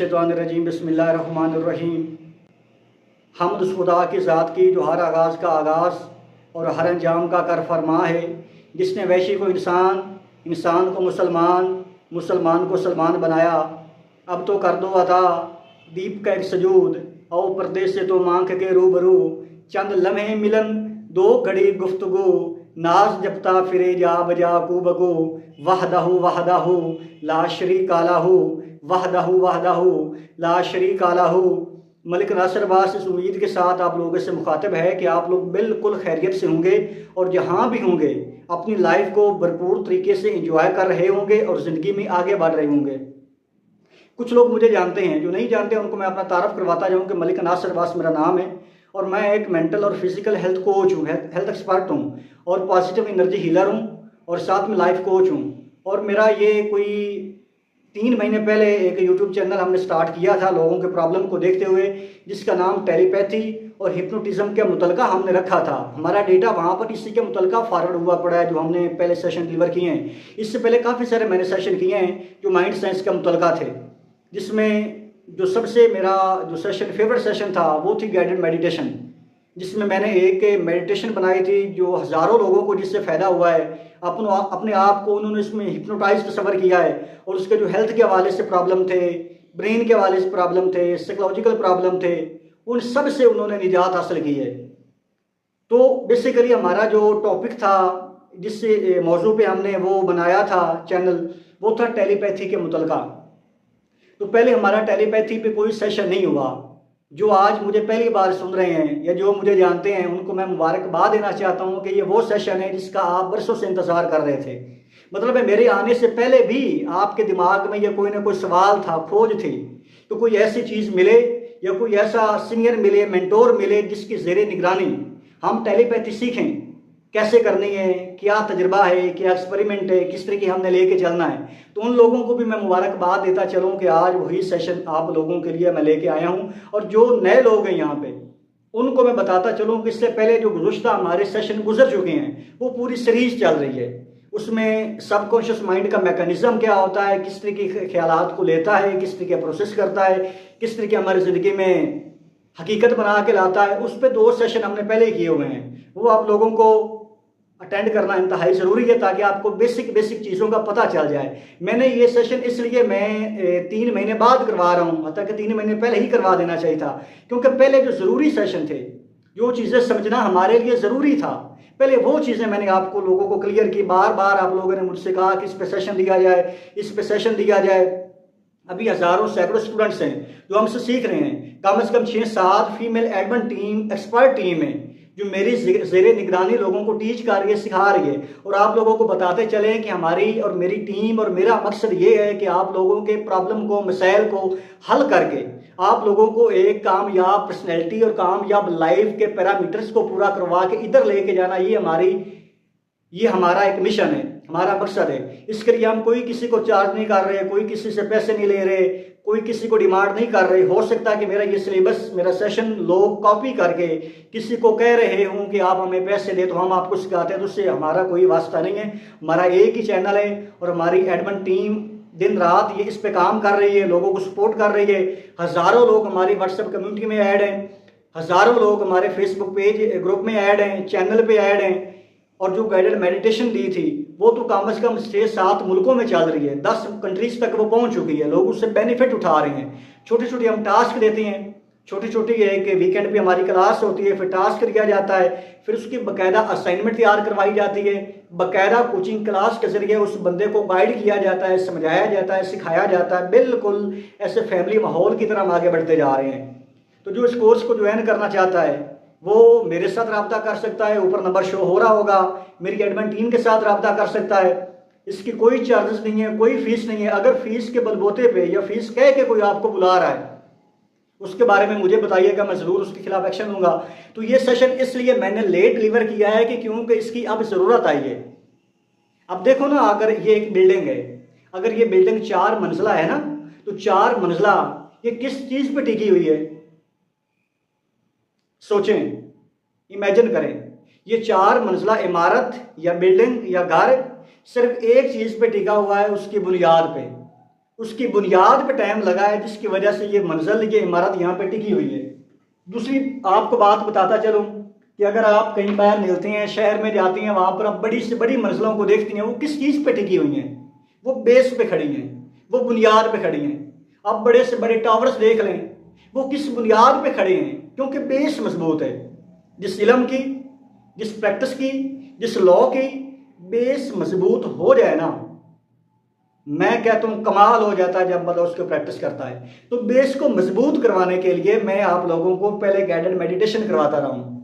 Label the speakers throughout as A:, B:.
A: मिनश्शैतानिर्रजीम बिस्मिल्लाहिर्रहमानिर्रहीम। हम्द उस खुदा की ज़ात की जो हर आगाज़ का आगाज़ और हर अंजाम का कर फरमा है, जिसने वैशी को इंसान, इंसान को मुसलमान, मुसलमान को सलमान बनाया। अब तो कर दो अता दीप का एक सजूद, आओ पर्दे से तो मांग के रूबरू, चंद लम्हे मिलन दो घड़ी गुफ्तगू, नाज जपता फिरे जा बजा कूबगू, वहदहू वहदहू ला शरीका लहू, वहदहू वहदहू ला शरीका लहू। मलिक नासिर अब्बास इस उम्मीद के साथ आप लोगों से मुखातिब है कि आप लोग बिल्कुल खैरियत से होंगे और जहाँ भी होंगे अपनी लाइफ को भरपूर तरीके से एंजॉय कर रहे होंगे और ज़िंदगी में आगे बढ़ रहे होंगे। कुछ लोग मुझे जानते हैं, जो नहीं जानते उनको मैं अपना तारफ़ करवाता जाऊँ कि मलिक नासिर अब्बास मेरा नाम है और मैं एक मेंटल और फिज़िकल हेल्थ कोच हूँ, हेल्थ एक्सपर्ट हूँ और पॉजिटिव एनर्जी हीलर हूँ और साथ में लाइफ कोच हूँ। और मेरा ये कोई 3 महीने पहले एक यूट्यूब चैनल हमने स्टार्ट किया था लोगों के प्रॉब्लम को देखते हुए, जिसका नाम टेलीपैथी और हिप्नोटिज्म के मुतलका हमने रखा था। हमारा डेटा वहाँ पर इसी के मुतलका फॉरवर्ड हुआ पड़ा है, जो हमने पहले सेशन डिलीवर किए हैं। इससे पहले काफ़ी सारे मैंने सेशन किए हैं जो माइंड साइंस के मुतलका थे, जिसमें जो सबसे मेरा जो सेशन फेवरेट सेशन था वो थी गाइडेड मेडिटेशन, जिसमें मैंने एक मेडिटेशन बनाई थी जो हज़ारों लोगों को जिससे फ़ायदा हुआ है। अपने आप को उन्होंने इसमें हिप्नोटाइज तस्वर किया है और उसके जो हेल्थ के हवाले से प्रॉब्लम थे, ब्रेन के हवाले से प्रॉब्लम थे, साइकोलॉजिकल प्रॉब्लम थे, उन सब से उन्होंने निजात हासिल की है। तो बेसिकली हमारा जो टॉपिक था, जिससे मौजू पे हमने वो बनाया था चैनल, वो था टेलीपैथी के मुतलका। तो पहले हमारा टेलीपैथी पे कोई सेशन नहीं हुआ। जो आज मुझे पहली बार सुन रहे हैं या जो मुझे जानते हैं उनको मैं मुबारकबाद देना चाहता हूं कि ये वो सेशन है जिसका आप बरसों से इंतज़ार कर रहे थे। मतलब है मेरे आने से पहले भी आपके दिमाग में ये कोई ना कोई सवाल था, खोज थी, तो कोई ऐसी चीज़ मिले या कोई ऐसा सीनियर मिले, मेंटोर मिले जिसकी ज़ेरे निगरानी हम टेलीपैथी सीखें कैसे करनी है, क्या तजुर्बा है, क्या एक्सपेरिमेंट है, किस तरीके हमने लेके चलना है। तो उन लोगों को भी मैं मुबारकबाद देता चलूँ कि आज वही सेशन आप लोगों के लिए मैं लेके आया हूँ। और जो नए लोग हैं यहाँ पे उनको मैं बताता चलूँ कि इससे पहले जो गुज़श्ता हमारे सेशन गुजर चुके हैं वो पूरी सीरीज चल रही है। उसमें सबकॉन्शियस माइंड का मैकेनिज्म क्या होता है, किस तरीके के ख्यालात को लेता है, किस तरीके प्रोसेस करता है, किस तरीके हमारी ज़िंदगी में हकीकत बना के लाता है, उस पर 2 सेशन हमने पहले किए हुए हैं। वो आप लोगों को अटेंड करना इंतहाई ज़रूरी है ताकि आपको बेसिक चीज़ों का पता चल जाए। मैंने ये सेशन इसलिए मैं 3 महीने बाद करवा रहा हूँ, हालांकि 3 महीने पहले ही करवा देना चाहिए था, क्योंकि पहले जो ज़रूरी सेशन थे, जो चीज़ें समझना हमारे लिए ज़रूरी था, पहले वो चीज़ें मैंने आपको लोगों को क्लियर की। बार बार आप लोगों ने मुझसे कहा कि इस पे सेशन दिया जाए, इस पे सेशन दिया जाए। अभी हज़ारों सैकड़ों स्टूडेंट्स हैं जो हमसे सीख रहे हैं। कम से कम 6-7 female admin team, expert team है जो मेरी ज़ेरे निगरानी लोगों को टीच कर रही है, सिखा रही है। और आप लोगों को बताते चले कि हमारी और मेरी टीम और मेरा मकसद ये है कि आप लोगों के प्रॉब्लम को, मसाइल को हल करके आप लोगों को एक कामयाब पर्सनैलिटी और कामयाब लाइफ के पैरामीटर्स को पूरा करवा के इधर लेके जाना, ये हमारा एक मिशन है, हमारा मकसद है। इसके लिए हम कोई किसी को चार्ज नहीं कर रहे, कोई किसी से पैसे नहीं ले रहे, कोई किसी को डिमांड नहीं कर रहे। हो सकता है कि मेरा ये सिलेबस, मेरा सेशन लोग कॉपी करके किसी को कह रहे हों कि आप हमें पैसे दे तो हम आपको सिखाते हैं, तो उससे हमारा कोई वास्ता नहीं है। हमारा एक ही चैनल है और हमारी एडमिन टीम दिन रात ये इस पे काम कर रही है, लोगों को सपोर्ट कर रही है। हज़ारों लोग हमारी व्हाट्सएप कम्युनिटी में ऐड हैं, हज़ारों लोग हमारे फेसबुक पेज ग्रुप में ऐड हैं, चैनल पे ऐड हैं। और जो गाइडेड मेडिटेशन दी थी वो तो कम से कम 6-7 मुल्कों में चल रही है, 10 कंट्रीज तक वो पहुंच चुकी है, लोग उससे बेनिफिट उठा रहे हैं। छोटे छोटे हम टास्क देते हैं, छोटी छोटी एक वीकेंड पे हमारी क्लास होती है, फिर टास्क दिया जाता है, फिर उसकी बाकायदा असाइनमेंट तैयार करवाई जाती है, बाकायदा कोचिंग क्लास के जरिए उस बंदे को गाइड किया जाता है, समझाया जाता है, सिखाया जाता है। बिल्कुल ऐसे फैमिली माहौल की तरह हम आगे बढ़ते जा रहे हैं। तो जो इस कोर्स को ज्वाइन करना चाहता है वो मेरे साथ रब्ता कर सकता है, ऊपर नंबर शो हो रहा होगा, मेरी एडमिन टीम के साथ रब्ता कर सकता है। इसकी कोई चार्जेस नहीं है, कोई फीस नहीं है। अगर फीस के बलबोते पे या फीस कह के कोई आपको बुला रहा है उसके बारे में मुझे बताइएगा, मैं ज़रूर उसके खिलाफ एक्शन लूँगा। तो ये सेशन इसलिए मैंने लेट डिलीवर किया है कि क्योंकि इसकी अब ज़रूरत आई है। अब देखो ना, अगर ये एक बिल्डिंग है, अगर ये बिल्डिंग 4 मंजिला है ना, तो 4 मंजिला ये किस चीज़ पर टिकी हुई है? सोचें, इमेजिन करें, ये 4 मंजिला इमारत या बिल्डिंग या घर सिर्फ एक चीज़ पे टिका हुआ है, उसकी बुनियाद पे। उसकी बुनियाद पे टाइम लगा है, जिसकी वजह से ये मंजिल, ये इमारत यहाँ पे टिकी हुई है। दूसरी आपको बात बताता चलूँ कि अगर आप कहीं बाहर मिलते हैं, शहर में जाती हैं, वहाँ पर आप बड़ी से बड़ी मंजिलों को देखती हैं, वो किस चीज़ पे टिकी हुई हैं? वो बेस पे खड़ी हैं, वो बुनियाद पे खड़ी हैं। आप बड़े से बड़े टावर्स देख लें, वो किस बुनियाद पे खड़े हैं? क्योंकि बेस मजबूत है। जिस इल्म की, जिस प्रैक्टिस की, जिस लॉ की बेस मजबूत हो जाए ना, मैं कहता हूँ कमाल हो जाता है जब बंदा उसको प्रैक्टिस करता है। तो बेस को मजबूत करवाने के लिए मैं आप लोगों को पहले गाइडेड मेडिटेशन करवाता रहा हूँ।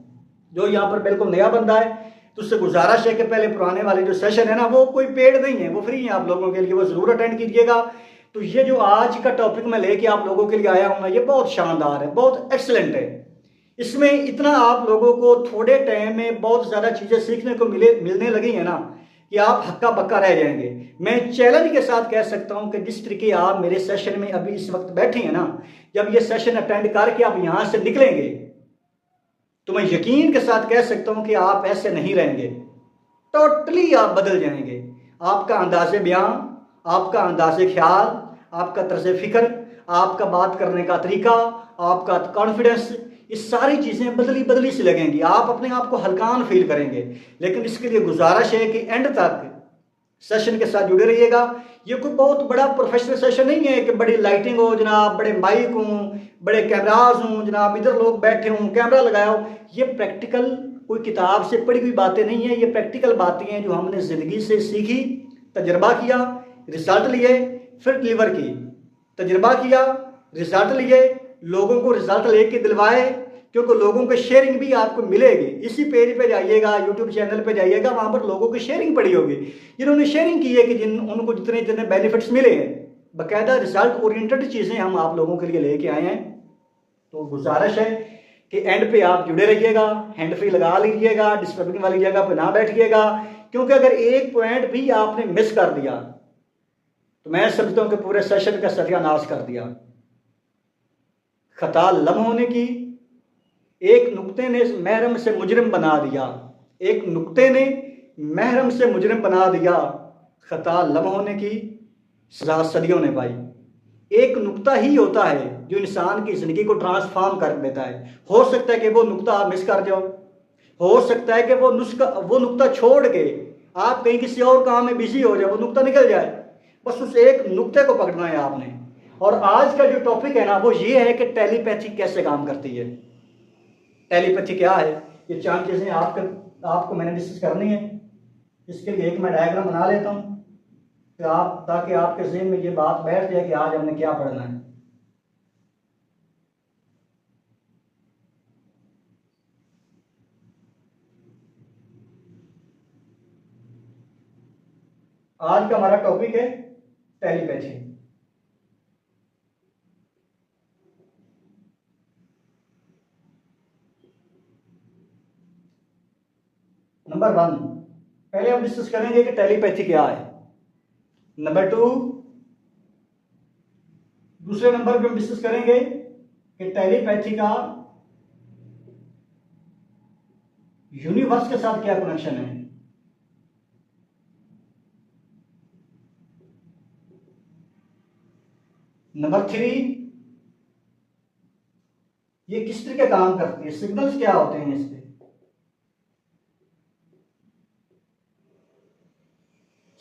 A: जो यहाँ पर बिल्कुल नया बंदा है तो उससे गुजारिश है कि पहले पुराने वाले जो सेशन है ना, वो कोई पेड नहीं है, वो फ्री है आप लोगों के लिए, वो ज़रूर अटेंड कीजिएगा। तो ये जो आज का टॉपिक मैं लेके आप लोगों के लिए आया हूँ ना, ये बहुत शानदार है, बहुत एक्सलेंट है। इसमें इतना आप लोगों को थोड़े टाइम में बहुत ज़्यादा चीज़ें सीखने को मिलने लगी हैं ना कि आप हक्का बक्का रह जाएंगे। मैं चैलेंज के साथ कह सकता हूं कि जिस तरीके आप मेरे सेशन में अभी इस वक्त बैठे हैं ना, जब ये सेशन अटेंड करके आप यहां से निकलेंगे तो मैं यकीन के साथ कह सकता हूं कि आप ऐसे नहीं रहेंगे, टोटली आप बदल जाएंगे। आपका अंदाज़े बयां, आपका अंदाज़े ख्याल, आपका तर्ज फिक्र, आपका बात करने का तरीका, आपका कॉन्फिडेंस, ये सारी चीज़ें बदली बदली सी लगेंगी। आप अपने आप को हल्कान फील करेंगे। लेकिन इसके लिए गुजारिश है कि एंड तक सेशन के साथ जुड़े रहिएगा। ये कोई बहुत बड़ा प्रोफेशनल सेशन नहीं है कि बड़ी लाइटिंग हो जनाब, बड़े माइक हों, बड़े कैमराज हों जनाब, इधर लोग बैठे हों, कैमरा लगाया हो। ये प्रैक्टिकल कोई किताब से पढ़ी हुई बातें नहीं है, ये प्रैक्टिकल बातें हैं जो हमने ज़िंदगी से सीखी, तजर्बा किया, रिजल्ट लिए, फिर डिलीवर की। तजर्बा किया, रिजल्ट लिए, लोगों को रिजल्ट लेके दिलवाए, क्योंकि लोगों की शेयरिंग भी आपको मिलेगी। इसी पेज पे जाइएगा, यूट्यूब चैनल पे जाइएगा, वहाँ पर लोगों की शेयरिंग पड़ी होगी, जिन्होंने शेयरिंग की है कि उनको जितने जितने बेनिफिट्स मिले हैं। बाकायदा रिजल्ट ओरिएंटेड चीज़ें हम आप लोगों के लिए लेके आए हैं। तो गुजारिश है कि एंड पे आप जुड़े रहिएगा, हैंड फ्री लगा लीजिएगा, डिस्टर्बिंग वाली जगह पे ना बैठिएगा, क्योंकि अगर एक पॉइंट भी आपने मिस कर दिया तो मैं समझता हूँ कि पूरे सेशन का सत्यानाश कर दिया। खता लम होने की, एक नुक्ते ने महरम से मुजरिम बना दिया, एक नुक्ते ने महरम से मुजरिम बना दिया, खता लम होने की सजा सदियों ने पाई। एक नुक्ता ही होता है जो इंसान की ज़िंदगी को ट्रांसफॉर्म कर देता है। हो सकता है कि वो नुक्ता आप मिस कर जाओ, हो सकता है कि वो नुक्ता छोड़ के आप कहीं किसी और काम में बिजी हो जाए, वो नुक्ता निकल जाए। बस उस एक नुक्ते को पकड़ना है आपने। और आज का जो टॉपिक है ना, वो ये है कि टेलीपैथी कैसे काम करती है। टेलीपैथी क्या है, ये 4 चीज़ें आपको मैंने डिस्कस करनी है। इसके लिए एक मैं डायग्राम बना लेता हूँ कि ताकि आपके ज़हन में ये बात बैठ जाए कि आज हमने क्या पढ़ना है। आज का हमारा टॉपिक है टेलीपैथी। नंबर 1 पहले हम डिस्कस करेंगे कि टेलीपैथी क्या है। नंबर 2 दूसरे नंबर पे हम डिस्कस करेंगे कि टेलीपैथी का यूनिवर्स के साथ क्या कनेक्शन है। नंबर 3 ये किस तरह के काम करती है, सिग्नल्स क्या होते हैं इसके।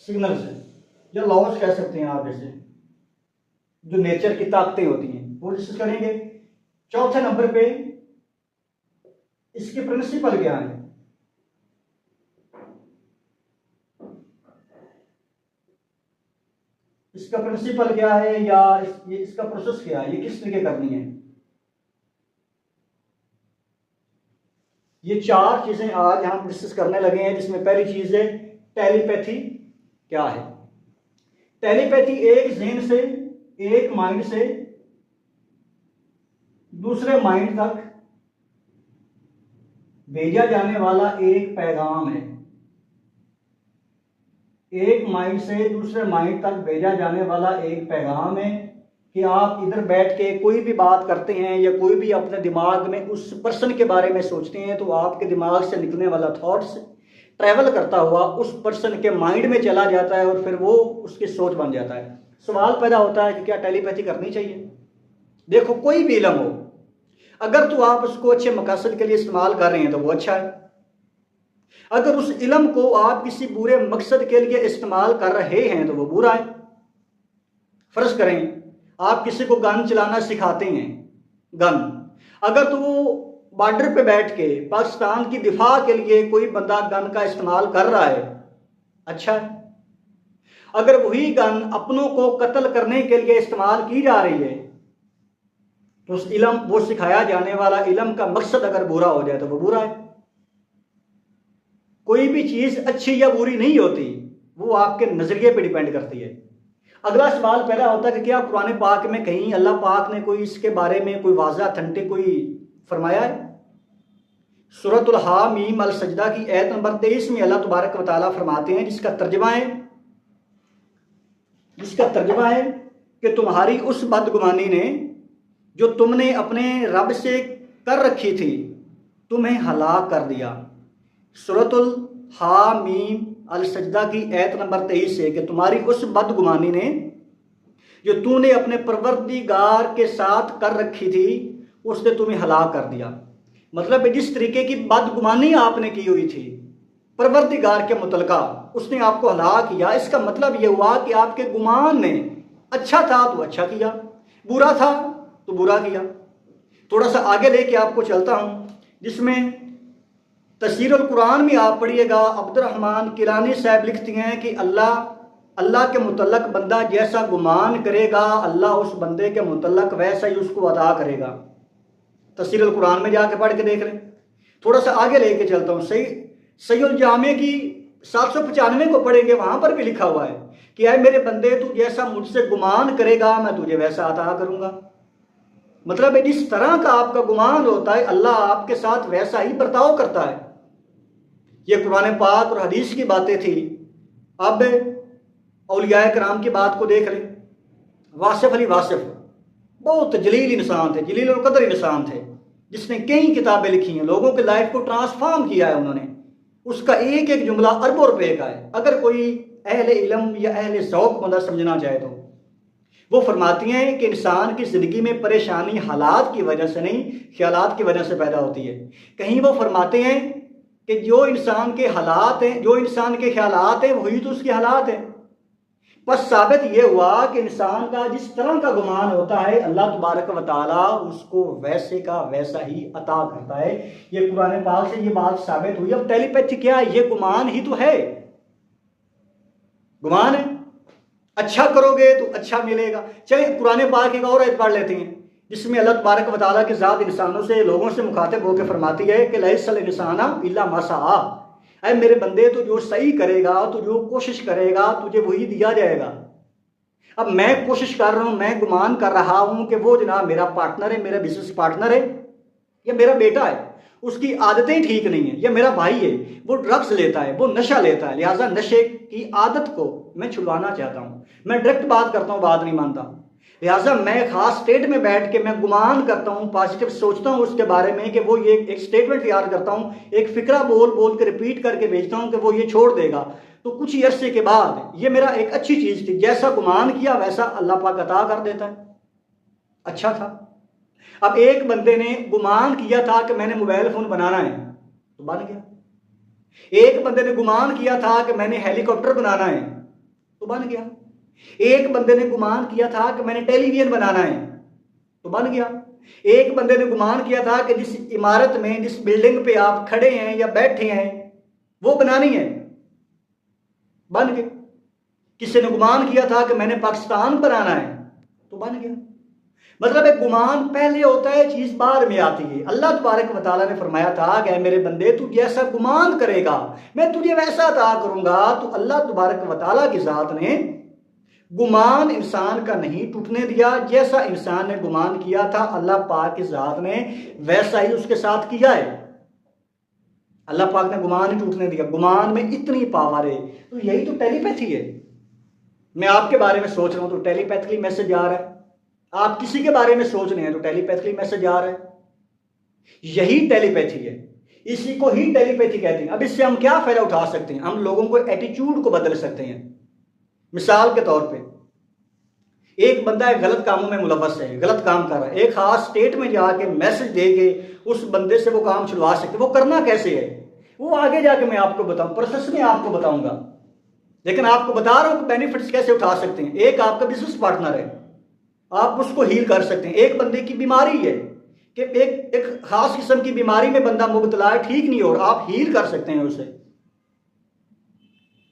A: सिग्नल्स या लॉज कह सकते हैं आप इसे, जो नेचर की ताकतें होती हैं, वो डिस्कस करेंगे। चौथे नंबर पे इसके प्रिंसिपल क्या है, इसका प्रिंसिपल क्या है या इसका प्रोसेस क्या है, ये किस तरीके करनी है। ये 4 चीजें आज हम डिस्कस करने लगे हैं, जिसमें पहली चीज है टेलीपैथी क्या है। टेलीपैथी एक ज़हन से, एक माइंड से दूसरे माइंड तक भेजा जाने वाला एक पैगाम है। एक माइंड से दूसरे माइंड तक भेजा जाने वाला एक पैगाम है कि आप इधर बैठ के कोई भी बात करते हैं या कोई भी अपने दिमाग में उस पर्सन के बारे में सोचते हैं, तो आपके दिमाग से निकलने वाला थॉट्स ट्रैवल करता हुआ उस पर्सन के माइंड में चला जाता है और फिर वो उसकी सोच बन जाता है। सवाल पैदा होता है कि क्या टेलीपैथी करनी चाहिए। देखो, कोई भी इल्म हो, अगर तो आप उसको अच्छे मकसद के लिए इस्तेमाल कर रहे हैं तो वो अच्छा है। अगर उस इल्म को आप किसी बुरे मकसद के लिए इस्तेमाल कर रहे हैं तो वो बुरा है। फर्ज करें आप किसी को गन चलाना सिखाते हैं, गन, अगर तो वो बॉर्डर पे बैठ के पाकिस्तान की दिफा के लिए कोई बंदा गन का इस्तेमाल कर रहा है, अच्छा है। अगर वही गन अपनों को कत्ल करने के लिए इस्तेमाल की जा रही है तो उस इल्म, वो सिखाया जाने वाला इल्म का मकसद अगर बुरा हो जाए तो वो बुरा है। कोई भी चीज अच्छी या बुरी नहीं होती, वो आपके नजरिए पे डिपेंड करती है। अगला सवाल पैदा होता है कि क्या कुरान पाक में कहीं अल्लाह पाक ने कोई इसके बारे में कोई वाज़ा अथेंटिक कोई फरमाया है। सूरतुल हामीम अल सजदा की आयत नंबर 23 में अल्लाह तबारक व तआला फरमाते हैं, जिसका तर्जुमा है कि तुम्हारी उस बदगुमानी ने जो तुमने अपने रब से कर रखी थी तुम्हें हलाक कर दिया। सूरतुल हामीम अल सजदा की आयत नंबर 23 है कि तुम्हारी उस बदगुमानी ने जो तूने अपने परवरदिगार के साथ कर रखी थी उसने तुम्हें हलाक कर दिया। मतलब जिस तरीके की बदगुमानी आपने की हुई थी परवरदिगार के मुतलका, उसने आपको हलाक किया। इसका मतलब यह हुआ कि आपके गुमान ने अच्छा था तो अच्छा किया, बुरा था तो बुरा किया। थोड़ा सा आगे लेके आपको चलता हूं, जिसमें तफसीरुल कुरान में आप पढ़िएगा, अब्दुर्रहमान किलानी साहब लिखती हैं कि अल्लाह के मुतल्लक बंदा जैसा गुमान करेगा अल्लाह उस बंदे के मुतल्लक वैसा ही उसको अदा करेगा। तफसीरुल कुरान में जाके पढ़ के देख लें। थोड़ा सा आगे लेके चलता हूँ, सहीहुल जामे की 795 को पढ़ेंगे, वहां पर भी लिखा हुआ है कि आए मेरे बंदे तू जैसा मुझसे गुमान करेगा मैं तुझे वैसा अता करूंगा। मतलब जिस तरह का आपका गुमान होता है अल्लाह आपके साथ वैसा ही बर्ताव करता है। ये कुरान पाक और हदीस की बातें थी। अब औलियाए कराम की बात को देख लें। वासिफ अली वासिफ बहुत जलील इंसान थे, जलील और कदर इंसान थे, जिसने कई किताबें लिखी हैं, लोगों के लाइफ को ट्रांसफॉर्म किया है उन्होंने। उसका एक एक जुमला अरबों रुपए का है। अगर कोई अहले इल्म या अहले ज़ौक़ बंदा समझना चाहे तो वो फरमाती हैं कि इंसान की ज़िंदगी में परेशानी हालात की वजह से नहीं, ख्यालात की वजह से पैदा होती है। कहीं वो फरमाते हैं कि जो इंसान के हालात हैं, जो इंसान के ख्यालात हैं वही तो उसके हालात हैं। बस साबित ये हुआ कि इंसान का जिस तरह का गुमान होता है अल्लाह तबारक व तआला उसको वैसे का वैसा ही अता करता है। ये कुरान पाक से ये बात साबित हुई। अब टेलीपैथी क्या है? ये गुमान ही तो है, गुमान है। अच्छा करोगे तो अच्छा मिलेगा। चलिए कुरान पाक एक और आयत पढ़ लेते हैं, जिसमें अल्लाह तबारक व तआला की ज़ात इंसानों से, लोगों से मुखातिब होकर फरमाती है कि लैसल इंसाना इल्ला मा सआ। ऐ मेरे बंदे तो जो सही करेगा, तो जो कोशिश करेगा तुझे वही दिया जाएगा। अब मैं कोशिश कर रहा हूं, मैं गुमान कर रहा हूं कि वो जनाब मेरा पार्टनर है, मेरा बिजनेस पार्टनर है, या मेरा बेटा है, उसकी आदतें ठीक नहीं है, या मेरा भाई है वो ड्रग्स लेता है, वो नशा लेता है, लिहाजा नशे की आदत को मैं छुड़वाना चाहता हूं। मैं डायरेक्ट बात करता हूं, बात नहीं मानता। लिहाजा मैं खास स्टेट में बैठ के मैं गुमान करता हूँ, पॉजिटिव सोचता हूँ उसके बारे में कि वो ये एक स्टेटमेंट तैयार करता हूँ, एक फिक्रा बोल बोल के रिपीट करके भेजता हूँ कि वो ये छोड़ देगा। तो कुछ ही अरसे के बाद ये मेरा एक अच्छी चीज थी, जैसा गुमान किया वैसा अल्लाह पाक अता कर देता है, अच्छा था। अब एक बंदे ने गुमान किया था कि मैंने मोबाइल फोन बनाना है तो बन गया। एक बंदे ने गुमान किया था कि मैंने हेलीकॉप्टर बनाना है तो बन गया। एक बंदे ने गुमान किया था कि मैंने टेलीविजन बनाना है तो बन गया। एक बंदे ने गुमान किया था कि जिस इमारत में, जिस बिल्डिंग पे आप खड़े हैं या बैठे हैं वो बनानी है, बन गए। किसी ने गुमान किया था कि मैंने पाकिस्तान बनाना है तो बन गया। मतलब एक गुमान पहले होता है, चीज बाद में आती है। अल्लाह तबारक व तआला ने फरमाया था कि मेरे बंदे तू जैसा गुमान करेगा मैं तुझे वैसा अता करूंगा। तो अल्लाह तबारक व तआला की जात ने गुमान इंसान का नहीं टूटने दिया। जैसा इंसान ने गुमान किया था अल्लाह पाक की जात ने वैसा ही उसके साथ किया है। अल्लाह पाक ने गुमान ही टूटने दिया। गुमान में इतनी पावर है। तो यही तो टेलीपैथी है। मैं आपके बारे में सोच रहा हूं तो टेलीपैथिकली मैसेज आ रहा है, आप किसी के बारे में सोच रहे हैं तो टेलीपैथिकली मैसेज आ रहा है। यही टेलीपैथी है, इसी को ही टेलीपैथी कहते हैं। अब इससे हम क्या फायदा उठा सकते हैं? हम लोगों को एटीट्यूड को बदल सकते हैं। मिसाल के तौर पे एक बंदा है गलत कामों में मुलव्वस है, गलत काम कर रहा है, एक खास स्टेट में जाके मैसेज दे के उस बंदे से वो काम छुड़वा सकते। वो करना कैसे है वो आगे जाके मैं आपको बताऊं, प्रोसेस में आपको बताऊंगा, लेकिन आपको बता रहा हूं बेनिफिट्स कैसे उठा सकते हैं। एक आपका बिजनेस पार्टनर है, आप उसको हील कर सकते हैं। एक बंदे की बीमारी है कि एक खास किस्म की बीमारी में बंदा मुबतला है, ठीक नहीं हो रहा, आप हील कर सकते हैं उसे।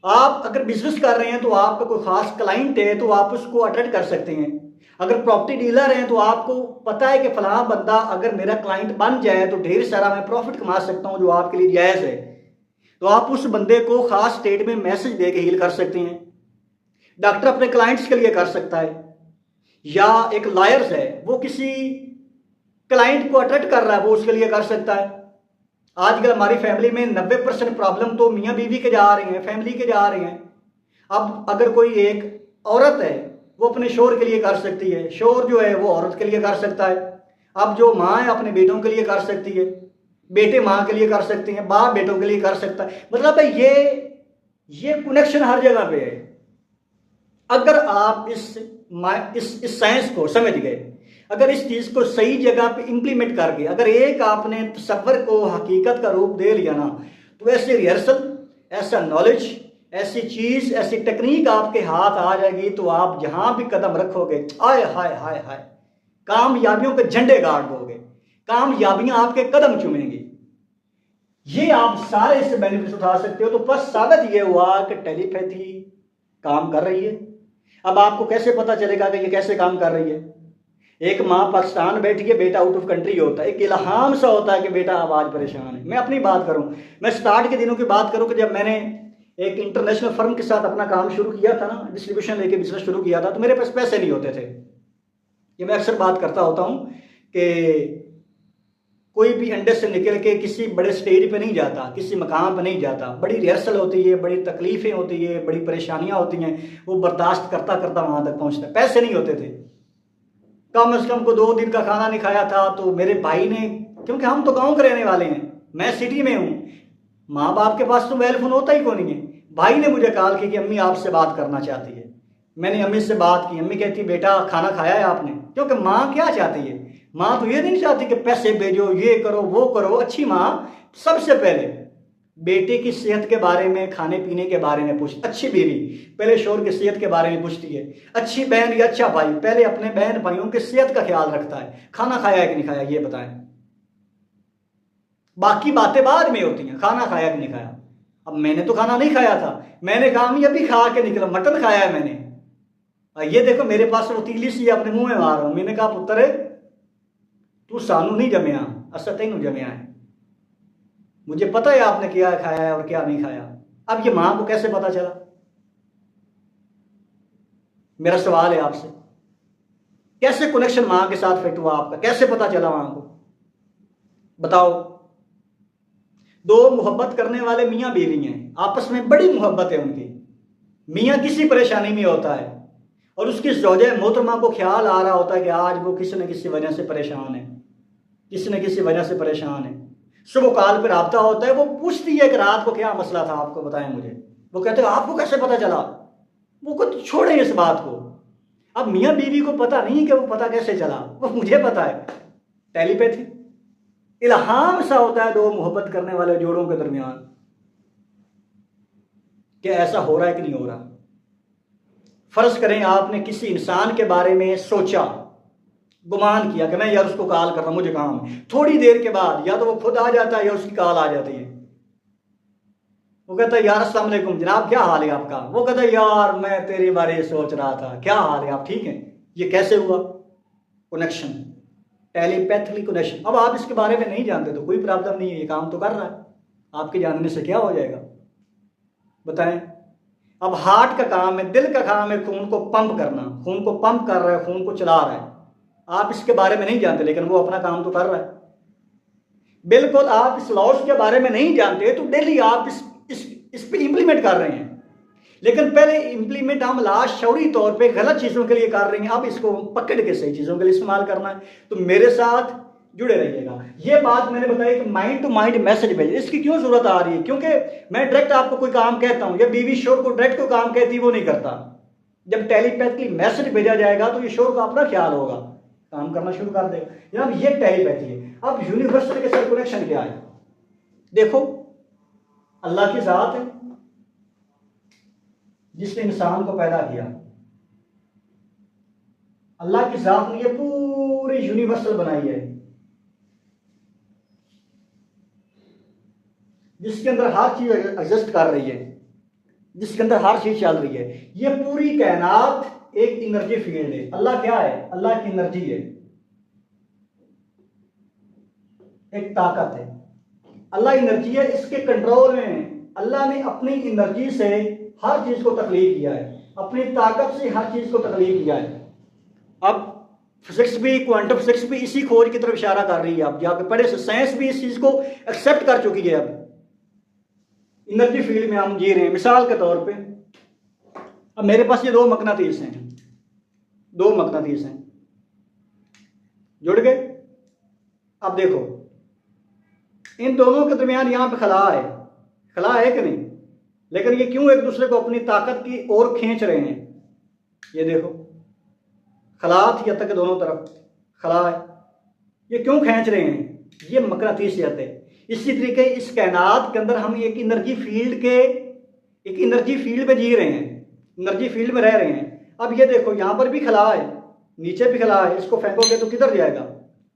A: आप अगर बिजनेस कर रहे हैं तो आपका कोई खास क्लाइंट है तो आप उसको अटेंड कर सकते हैं। अगर प्रॉपर्टी डीलर हैं तो आपको पता है कि फलां बंदा अगर मेरा क्लाइंट बन जाए तो ढेर सारा मैं प्रॉफिट कमा सकता हूं जो आपके लिए जायज़ है, तो आप उस बंदे को खास स्टेट में मैसेज दे के हील कर सकते हैं। डॉक्टर अपने क्लाइंट्स के लिए कर सकता है, या एक लॉयर्स है वो किसी क्लाइंट को अट्रैक्ट कर रहा है वो उसके लिए कर सकता है। आजकल हमारी फैमिली में 90% प्रॉब्लम तो मियाँ बीवी के जा रहे हैं, फैमिली के जा रहे हैं। अब अगर कोई एक औरत है वो अपने शोहर के लिए कर सकती है, शोहर जो है वो औरत के लिए कर सकता है। अब जो माँ है अपने बेटों के लिए कर सकती है, बेटे माँ के लिए कर सकते हैं, बाप बेटों के लिए कर सकता है। मतलब है ये कनेक्शन हर जगह पे है। अगर आप इस साइंस को समझ गए, अगर इस चीज को सही जगह पे इंप्लीमेंट करके अगर एक आपने तसव्वुर को हकीकत का रूप दे लिया ना, तो ऐसे रिहर्सल, ऐसा नॉलेज, ऐसी चीज, ऐसी टेक्निक आपके हाथ आ जाएगी तो आप जहां भी कदम रखोगे आय हाय हाय हाय कामयाबियों के झंडे गाड़ दोगे, कामयाबियां आपके कदम चूमेंगी। ये आप सारे इससे बेनिफिट उठा सकते हो। तो बस साबित ये हुआ कि टेलीपैथी काम कर रही है। अब आपको कैसे पता चलेगा कि ये कैसे काम कर रही है? एक माँ पाकिस्तान बैठी है, बेटा आउट ऑफ कंट्री होता है, एक इल्हाम सा होता है कि बेटा अब आज परेशान है। मैं अपनी बात करूं, मैं स्टार्ट के दिनों की बात करूं कि जब मैंने एक इंटरनेशनल फर्म के साथ अपना काम शुरू किया था ना, डिस्ट्रीब्यूशन लेके बिजनेस शुरू किया था, तो मेरे पास पैसे नहीं होते थे। ये मैं अक्सर बात करता होता हूं कि कोई भी अंडे से निकल के किसी बड़े स्टेज पे नहीं जाता, किसी मकाम पे नहीं जाता। बड़ी रिहर्सल होती है, बड़ी तकलीफें होती है, बड़ी परेशानियां होती हैं, वो बर्दाश्त करता करता वहां तक पहुंचता है। पैसे नहीं होते थे, कम से कम को 2 दिन का खाना नहीं खाया था। तो मेरे भाई ने, क्योंकि हम तो गांव के रहने वाले हैं, मैं सिटी में हूं, माँ बाप के पास तो मोबाइल फोन होता ही कौन है। भाई ने मुझे कॉल की कि अम्मी आपसे बात करना चाहती है। मैंने अम्मी से बात की, अम्मी कहती बेटा खाना खाया है आपने? क्योंकि माँ क्या चाहती है, माँ तो ये नहीं चाहती कि पैसे भेजो, ये करो वो करो। अच्छी माँ सबसे पहले बेटे की सेहत के बारे में, खाने पीने के बारे में पूछती। अच्छी बीवी पहले शोहर की सेहत के बारे में पूछती है। अच्छी बहन या अच्छा भाई पहले अपने बहन भाइयों की सेहत का ख्याल रखता है, खाना खाया है कि नहीं खाया ये बताएं। बाकी बातें बाद में होती हैं, खाना खाया कि नहीं खाया। अब मैंने तो खाना नहीं खाया था, मैंने कहा मैं अभी खा के निकला, मटन खाया है मैंने। ये देखो मेरे पास वो तीली सी अपने मुंह में मार रहा हूं। मैंने कहा पुत्र तू सानू नहीं जमया, असा तेनू जमया है। मुझे पता है आपने क्या खाया है और क्या नहीं खाया। अब ये मां को कैसे पता चला? मेरा सवाल है आपसे, कैसे कनेक्शन मां के साथ फिट हुआ आपका? कैसे पता चला मां को? बताओ। 2 मोहब्बत करने वाले मियां बीवी हैं, आपस में बड़ी मोहब्बत है उनकी। मियां किसी परेशानी में होता है और उसकी ज़ौजा मोहतरमा को ख्याल आ रहा होता है कि आज वो किसी न किसी वजह से परेशान है, किसी न किसी वजह से परेशान है। सुबह कॉल पर रब्ता होता है, वो पूछती है कि रात को क्या मसला था आपको बताएं मुझे। वो कहते हैं आपको कैसे पता चला? वो को छोड़े इस बात को। अब मियाँ बीवी को पता नहीं कि वो पता कैसे चला, वो मुझे पता है। टेलीपैथी इल्हाम सा होता है 2 मोहब्बत करने वाले जोड़ों के दरमियान कि ऐसा हो रहा है कि नहीं हो रहा। फर्ज करें आपने किसी इंसान के बारे में सोचा, गुमान किया कि मैं यार उसको कॉल कर रहा हूं, मुझे काम है। थोड़ी देर के बाद या तो वो खुद आ जाता है या उसकी कॉल आ जाती है। वो कहता है यार अस्सलाम वालेकुम जनाब, क्या हाल है आपका? वो कहता है यार मैं तेरे बारे में सोच रहा था, क्या हाल है, आप ठीक हैं? ये कैसे हुआ? Connection, telepathy connection. अब आप इसके बारे में नहीं जानते तो कोई प्रॉब्लम नहीं है, ये काम तो कर रहा है, आपके जानने से क्या हो जाएगा बताएं। अब हार्ट का काम है, दिल का काम है खून को पंप करना, खून को पंप कर रहा है, खून को चला रहा है। आप इसके बारे में नहीं जानते लेकिन वो अपना काम तो कर रहा है। बिल्कुल आप इस लॉस के बारे में नहीं जानते तो डेली आप इस पे इंप्लीमेंट कर रहे हैं, लेकिन पहले इंप्लीमेंट हम लाशौरी तौर पे गलत चीज़ों के लिए कर रहे हैं। अब इसको पकड़ के सही चीज़ों के लिए इस्तेमाल करना है। तो मेरे साथ जुड़े रहिएगा। ये बात मैंने बताई कि माइंड टू माइंड मैसेज भेजे, इसकी क्यों जरूरत आ रही है? क्योंकि मैं डायरेक्ट आपको कोई काम कहता हूं या बीवी शोर को डायरेक्ट कोई काम कहती है वो नहीं करता। जब टेलीपैथी मैसेज भेजा जाएगा तो ये शोर का अपना ख्याल होगा, काम करना शुरू कर देगा। जनाब ये टेलीपैथी है। अब यूनिवर्सल के साथ कनेक्शन क्या है? देखो, अल्लाह की जात है जिसने इंसान को पैदा किया। अल्लाह की जात ने ये पूरी यूनिवर्सल बनाई है जिसके अंदर हर चीज एग्जिस्ट कर रही है, जिसके अंदर हर चीज चल रही है। ये पूरी कायनात एक एनर्जी फील्ड है। अल्लाह क्या है? अल्लाह की एनर्जी है, एक ताकत है। अल्लाह एनर्जी है, इसके कंट्रोल में है। अल्लाह ने अपनी एनर्जी से हर चीज को तख्लीक किया है, अपनी ताकत से हर चीज को तख्लीक किया है। अब फिजिक्स भी, क्वांटम फिजिक्स भी इसी खोज की तरफ इशारा कर रही है। आप जाके पढ़े, साइंस भी इस चीज को एक्सेप्ट कर चुकी है। अब एनर्जी फील्ड में हम जी रहे हैं। मिसाल के तौर पे अब मेरे पास ये दो मकनातीस हैं, दो मकनातीस हैं, जुड़ गए। अब देखो, इन दोनों के दरमियान यहां पे खला है, खला है कि नहीं? लेकिन ये क्यों एक दूसरे को अपनी ताकत की ओर खींच रहे हैं? ये देखो, खलात या तक दोनों तरफ खला है, ये क्यों खींच रहे हैं? ये मकनातीसियत है। इसी तरीके इस कायनात के अंदर हम एक एनर्जी फील्ड के, एक एनर्जी फील्ड में जी रहे हैं, एनर्जी फील्ड में रह रहे हैं। अब ये देखो, यहां पर भी खला है, नीचे भी खला है। इसको फेंकोगे तो किधर जाएगा?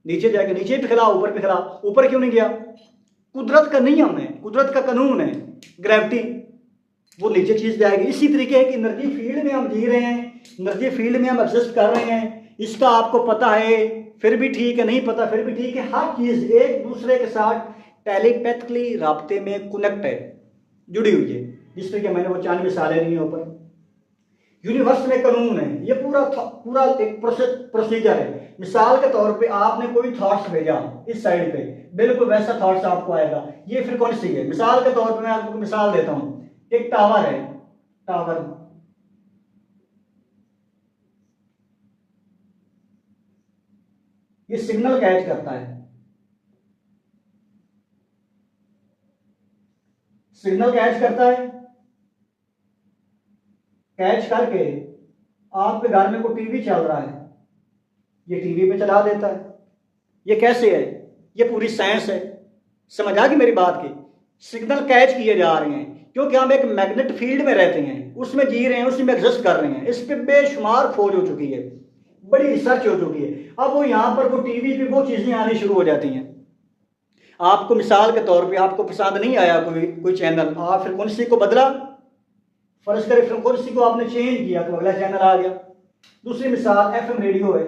A: नीचे जाएगा। नीचे भी खला, ऊपर भी खला। ऊपर क्यों नहीं गया? कुदरत का नियम है, कुदरत का कानून है, ग्रेविटी, वो नीचे चीज जाएगी। इसी तरीके एक एनर्जी फील्ड में हम जी रहे हैं, एनर्जी फील्ड में हम एग्जिस्ट कर रहे हैं। इसका आपको पता है फिर भी ठीक है, नहीं पता फिर भी ठीक है। हर चीज एक दूसरे के साथ टेलीपैथिकली राब्ते में कनेक्ट है, जुड़ी हुई है। जिस तरीके मैंने वो 4 मिसालें दी हैं ऊपर। यूनिवर्स में कानून है, ये पूरा एक प्रोसीजर है। मिसाल के तौर पे आपने कोई थॉट्स भेजा इस साइड पे, बिल्कुल वैसा थॉट्स आपको आएगा। ये फ्रीक्वेंसी है। मिसाल के तौर पे मैं आपको मिसाल देता हूं, एक टावर है, टावर, ये सिग्नल कैच करता है, सिग्नल कैच करता है, कैच करके आपके घर में कोई टीवी चल रहा है, ये टीवी पे चला देता है। ये कैसे है? ये पूरी साइंस है। समझ आ गई मेरी बात की? सिग्नल कैच किए जा रहे हैं क्योंकि हम एक मैग्नेट फील्ड में रहते हैं, उसमें जी रहे हैं, उसी में एग्जिस्ट कर रहे हैं। इस पे बेशुमार खोज हो चुकी है, बड़ी रिसर्च हो चुकी है। अब वो यहाँ पर वो टीवी पे वो चीजें आनी शुरू हो जाती हैं। आपको मिसाल के तौर पे आपको पसंद नहीं आया कोई चैनल, आप फ्रिक्वेंसी को बदला, फर्ज करें फ्रिक्वेंसी को आपने चेंज किया तो अगला चैनल आ गया। दूसरी मिसाल एफएम रेडियो है।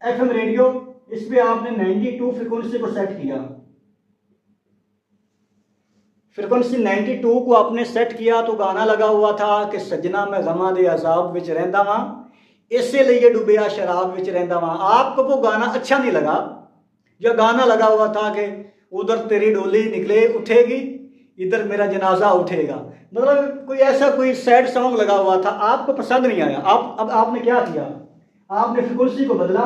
A: एफएम रेडियो, इस पे आपने 92 फ्रिक्वेंसी को सेट किया। फ्रिक्वेंसी 92 को आपने सेट किया तो गाना लगा हुआ था कि सजना मैं गमा दे अजाब विच रहंदा वां, इसे लिए डुबिया शराब विच रहंदा वां। आपको वो गाना अच्छा नहीं लगा, या गाना लगा हुआ था कि उधर तेरी डोली निकले उठेगी, इधर मेरा जनाजा उठेगा, मतलब कोई ऐसा कोई सैड सॉन्ग लगा हुआ था, आपको पसंद नहीं आया। अब आपने क्या किया? आपने फ्रिक्वेंसी को बदला,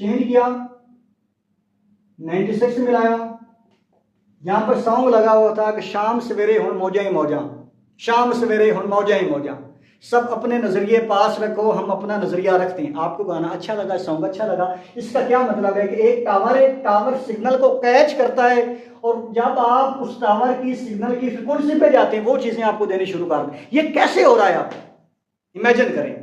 A: चेंज किया, 96 मिलाया। यहां पर सॉन्ग लगा हुआ था कि शाम सवेरे हुण मौजा ही मौजा, शाम सवेरे हुण मौजा ही मौजा। सब अपने नजरिए पास रखो, हम अपना नजरिया रखते हैं। आपको गाना अच्छा लगा, सॉन्ग अच्छा लगा। इसका क्या मतलब है कि एक टावर है, टावर सिग्नल को कैच करता है और जब आप उस टावर की सिग्नल की फ्रिक्वेंसी पे जाते हैं वो चीजें आपको देनी शुरू कर दें। ये कैसे हो रहा है? आप इमेजिन करें।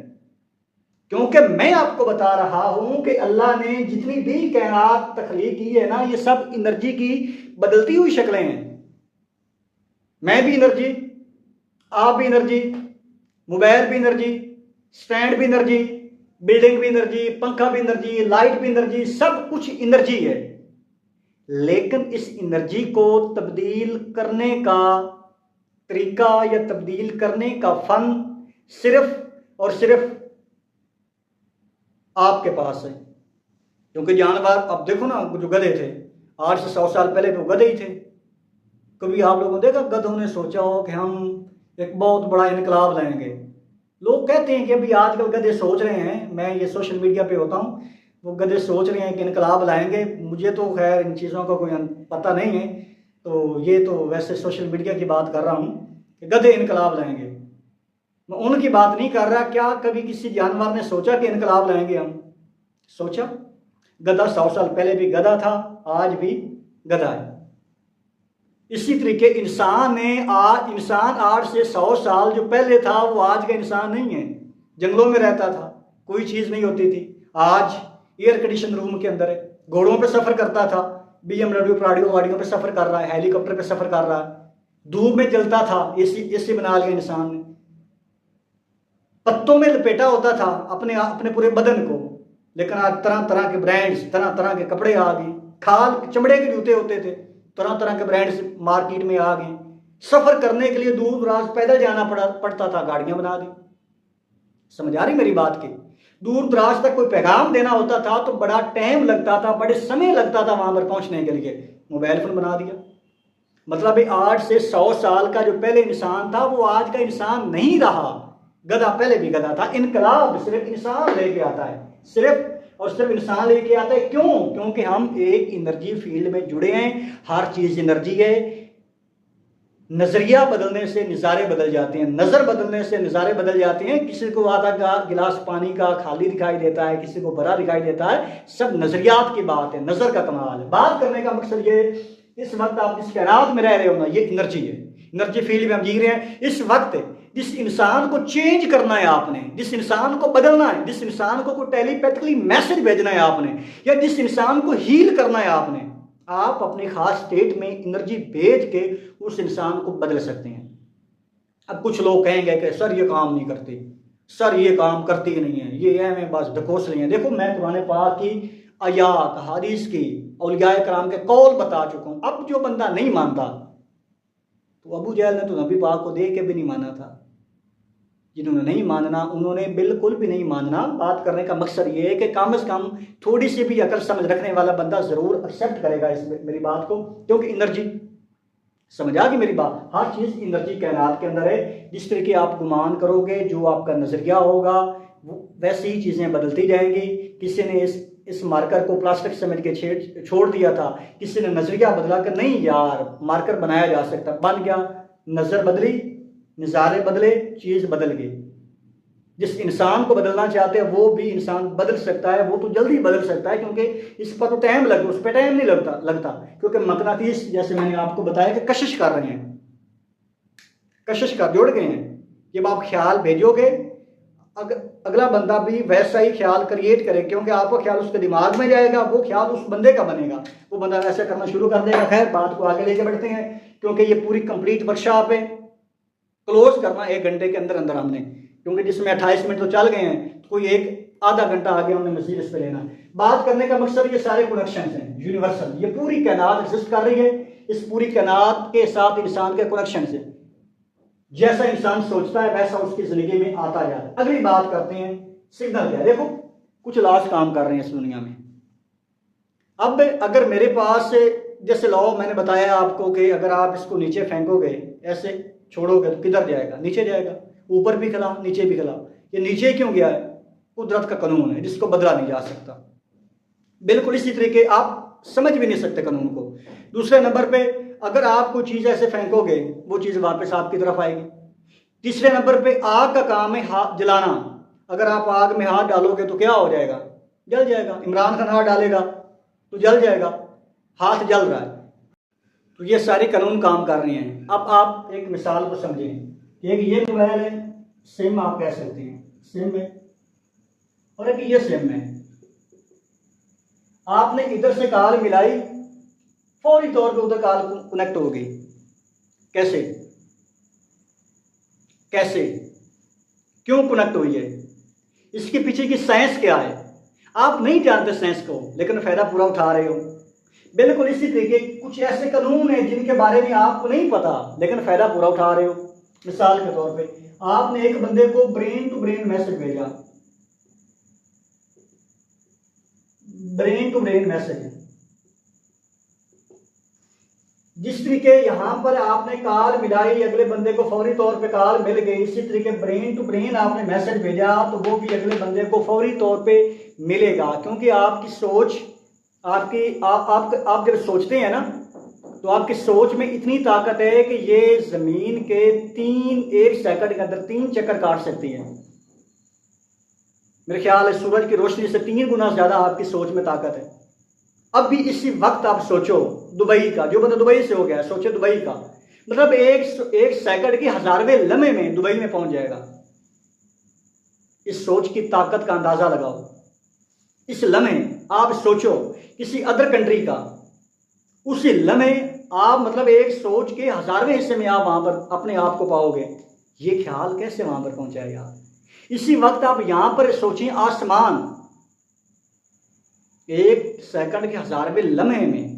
A: क्योंकि मैं आपको बता रहा हूं कि अल्लाह ने जितनी भी कायनात तख्लीक की है ना, ये सब एनर्जी की बदलती हुई शक्लें हैं। मैं भी एनर्जी, आप भी एनर्जी, मोबाइल भी एनर्जी, स्टैंड भी एनर्जी, बिल्डिंग भी एनर्जी, पंखा भी एनर्जी, लाइट भी एनर्जी, सब कुछ एनर्जी है। लेकिन इस एनर्जी को तब्दील करने का तरीका या तब्दील करने का फन सिर्फ और सिर्फ आपके पास है। क्योंकि जानवर, अब देखो ना, जो गधे थे आज से 100 साल पहले तो गधे ही थे। कभी आप लोगों ने देखा गधों ने सोचा हो कि हम एक बहुत बड़ा इनकलाब लाएंगे? लोग कहते हैं कि अभी आजकल गधे सोच रहे हैं, मैं ये सोशल मीडिया पे होता हूँ, वो गधे सोच रहे हैं कि इनकलाब लाएंगे। मुझे तो खैर इन चीज़ों का कोई पता नहीं है, तो ये तो वैसे सोशल मीडिया की बात कर रहा हूँ कि गधे इनकलाब लाएंगे। मैं उनकी बात नहीं कर रहा। क्या कभी किसी जानवर ने सोचा कि इनकलाब लाएंगे हम? सोचा? गधा 100 साल पहले भी गधा था, आज भी गधा है। इसी तरीके इंसान 8 से 100 साल जो पहले था वो आज का इंसान नहीं है। जंगलों में रहता था, कोई चीज़ नहीं होती थी। आज एयर कंडीशन रूम के अंदर है, घोड़ों पे सफ़र करता था, BMW प्राडियो गाड़ियों पे सफ़र कर रहा है, हेलीकॉप्टर पे सफ़र कर रहा है, धूप में जलता था, एसी बना लिया इंसान ने, पत्तों में लपेटा होता था अपने पूरे बदन को। लेकिन आज तरह तरह के ब्रांड्स, तरह तरह के कपड़े आ गए, खाल चमड़े के जूते होते थे, तरह तरह के ब्रांड्स मार्केट में आ गए। सफ़र करने के लिए दूर दराज पैदल जाना पड़ता था, गाड़ियां बना दी। समझ आ रही मेरी बात की? दूर दराज तक कोई पैगाम देना होता था तो बड़ा टाइम लगता था, बड़े समय लगता था वहां पर पहुंचने के लिए। मोबाइल फोन बना दिया। मतलब 8 से 100 साल का जो पहले इंसान था वो आज का इंसान नहीं रहा। गधा पहले भी गधा था। इनकलाब सिर्फ इंसान लेके आता है, सिर्फ और सिर्फ इंसान लेके आता है। क्यों? क्योंकि हम एक एनर्जी फील्ड में जुड़े हैं। हर चीज एनर्जी है। नजरिया बदलने से नज़ारे बदल जाते हैं, नज़र बदलने से नज़ारे बदल जाते हैं। किसी को आधा गिलास पानी का खाली दिखाई देता है, किसी को भरा दिखाई देता है। सब नजरियात की बात है, नजर का कमाल है। बात करने का मकसद ये, इस वक्त आप जिस कायनात में रह रहे हो ना, ये एनर्जी है। एनर्जी फील्ड में हम जी रहे हैं। इस वक्त जिस इंसान को चेंज करना है आपने, जिस इंसान को बदलना है, जिस इंसान को कोई टेलीपैथिकली मैसेज भेजना है आपने, या जिस इंसान को हील करना है आपने, आप अपने खास स्टेट में एनर्जी भेज के उस इंसान को बदल सकते हैं। अब कुछ लोग कहेंगे कि सर ये काम नहीं करते, सर ये काम करती ही नहीं है, ये है बस ढकोस रही है। देखो, मैं कुरान पाक की आयात, हदीस की, औलियाए कराम के कौल बता चुका हूं। अब जो बंदा नहीं मानता, तो अबू जहल ने तो नबी पाक को देख के भी नहीं माना था। जिन्होंने नहीं मानना उन्होंने बिल्कुल भी नहीं मानना। बात करने का मकसद ये है कि कम से कम थोड़ी सी भी अकल समझ रखने वाला बंदा जरूर एक्सेप्ट करेगा इस मेरी बात को, क्योंकि एनर्जी, समझ आ गई मेरी बात? हर चीज एनर्जी कायनात के अंदर है। जिस तरह की आप गुमान करोगे, जो आपका नजरिया होगा, वो वैसी ही चीजें बदलती जाएंगी। किसी ने इस मार्कर को प्लास्टिक समझ के छोड़ दिया था, किसी ने नजरिया बदला कि नहीं यार मार्कर बनाया जा सकता, बन गया। नजर बदली, नज़ारे बदले, चीज बदल गई। जिस इंसान को बदलना चाहते हैं वो भी इंसान बदल सकता है। वो तो जल्दी बदल सकता है, क्योंकि इस पर तो टाइम लगता, उस पर टाइम नहीं लगता क्योंकि मकनातीस, जैसे मैंने आपको बताया कि कशिश कर रहे हैं, कशिश कर जोड़ गए हैं। जब आप ख्याल भेजोगे, अगला बंदा भी वैसा ही ख्याल क्रिएट करे, क्योंकि आपका ख्याल उसके दिमाग में जाएगा, वो ख्याल उस बंदे का बनेगा, वो बंदा वैसा करना शुरू कर देगा। खैर, बात को आगे लेके बढ़ते हैं, क्योंकि ये पूरी कंप्लीट वर्कशॉप है। क्लोज करना 1 घंटे के अंदर अंदर हमने, क्योंकि जिसमें 28 मिनट तो चल गए हैं, तो कोई एक आधा घंटा आगे हमने मजीद इस पे लेना। बात करने का मकसद ये सारे कनेक्शन हैं यूनिवर्सल। ये पूरी कायनात एग्जिस्ट कर रही है, इस पूरी कायनात के साथ इंसान के कनेक्शन से जैसा इंसान सोचता है वैसा उसकी जिंदगी में आता जाता है। अगली बात करते हैं सिग्नल क्या। देखो, कुछ लाश काम कर रहे हैं इस दुनिया में। अब अगर मेरे पास, जैसे लॉ मैंने बताया आपको कि अगर आप इसको नीचे फेंकोगे, ऐसे छोड़ोगे तो किधर जाएगा? नीचे जाएगा। ऊपर भी खिला, नीचे भी खिला। ये नीचे क्यों गया है? कुदरत का कानून है जिसको बदला नहीं जा सकता। बिल्कुल इसी तरीके आप समझ भी नहीं सकते कानून को। दूसरे नंबर पे, अगर आप कोई चीज ऐसे फेंकोगे, वो चीज वापस आपकी तरफ आएगी। तीसरे नंबर पे, आग का काम है हाथ जलाना। अगर आप आग में हाथ डालोगे तो क्या हो जाएगा? जल जाएगा। इमरान खान हाथ डालेगा तो जल जाएगा, हाथ जल रहा है। तो ये सारे कानून काम कर रहे हैं। अब आप एक मिसाल को समझें कि एक ये मोबाइल है, सिम आप कह सकते हैं, सिम है, और एक ये सिम है। आपने इधर से कॉल मिलाई, फौरी तौर पे उधर कॉल कनेक्ट हो गई। कैसे? कैसे? क्यों कनेक्ट हुई है? इसके पीछे की साइंस क्या है? आप नहीं जानते साइंस को, लेकिन फायदा पूरा उठा रहे हो। बिल्कुल इसी तरीके कुछ ऐसे कानून हैं जिनके बारे में आपको नहीं पता, लेकिन फायदा पूरा उठा रहे हो। मिसाल के तौर पे, आपने एक बंदे को ब्रेन टू ब्रेन मैसेज भेजा, ब्रेन टू ब्रेन मैसेज। जिस तरीके यहाँ पर आपने कॉल मिलाई, अगले बंदे को फौरी तौर पे कॉल मिल गई। इसी तरीके ब्रेन टू ब्रेन आपने मैसेज भेजा तो वो भी अगले बंदे को फौरी तौर पे मिलेगा, क्योंकि आपकी सोच, आप जब सोचते हैं ना तो आपकी सोच में इतनी ताकत है कि ये जमीन के 1 सेकंड के अंदर 3 चक्कर काट सकती है। मेरे ख्याल है सूरज की रोशनी से 3 गुना ज्यादा आपकी सोच में ताकत है। अब भी इसी वक्त आप सोचो दुबई का, जो बंदा दुबई से हो गया सोचे दुबई का, मतलब एक सेकंड के 1000वें लम्हे में दुबई में पहुंच जाएगा। इस सोच की ताकत का अंदाजा लगाओ। इस लम्हे आप सोचो किसी अदर कंट्री का, उसी लम्हे आप मतलब एक सोच के 1000वें हिस्से में आप वहां पर अपने आप को पाओगे। ये ख्याल कैसे वहां पर पहुंचा है यार। इसी वक्त आप यहां पर सोचिए, आसमान 1 सेकंड के 1000वें लम्हे में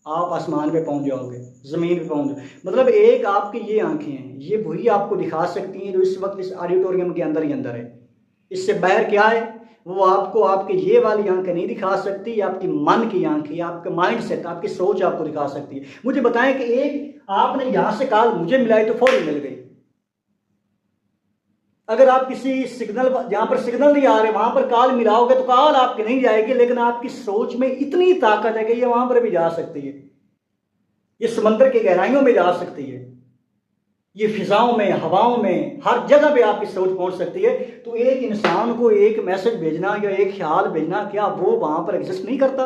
A: आप आसमान पे पहुंच जाओगे, जमीन पे पहुंच जाओगे। मतलब एक आपकी ये आंखें हैं, ये वही आपको दिखा सकती हैं जो इस वक्त इस ऑडिटोरियम के अंदर ही अंदर है। इससे बाहर क्या है वो आपको आपके ये वाली आंखें नहीं दिखा सकती, आपकी मन की आंखें, आपका माइंड सेट, आपकी सोच आपको दिखा सकती है। मुझे बताएं कि एक आपने यहां से कॉल मुझे मिलाई तो फौरन मिल गई। अगर आप किसी सिग्नल, जहां पर सिग्नल नहीं आ रहे वहां पर कॉल मिलाओगे तो कॉल आपकी नहीं जाएगी, लेकिन आपकी सोच में इतनी ताकत है कि ये वहां पर भी जा सकती है, ये समंदर की गहराइयों में जा सकती है, ये फिजाओं में, हवाओं में, हर जगह पे आपकी सोच पहुंच सकती है। तो एक इंसान को एक मैसेज भेजना या एक ख्याल भेजना, क्या वो वहां पर एग्जिस्ट नहीं करता?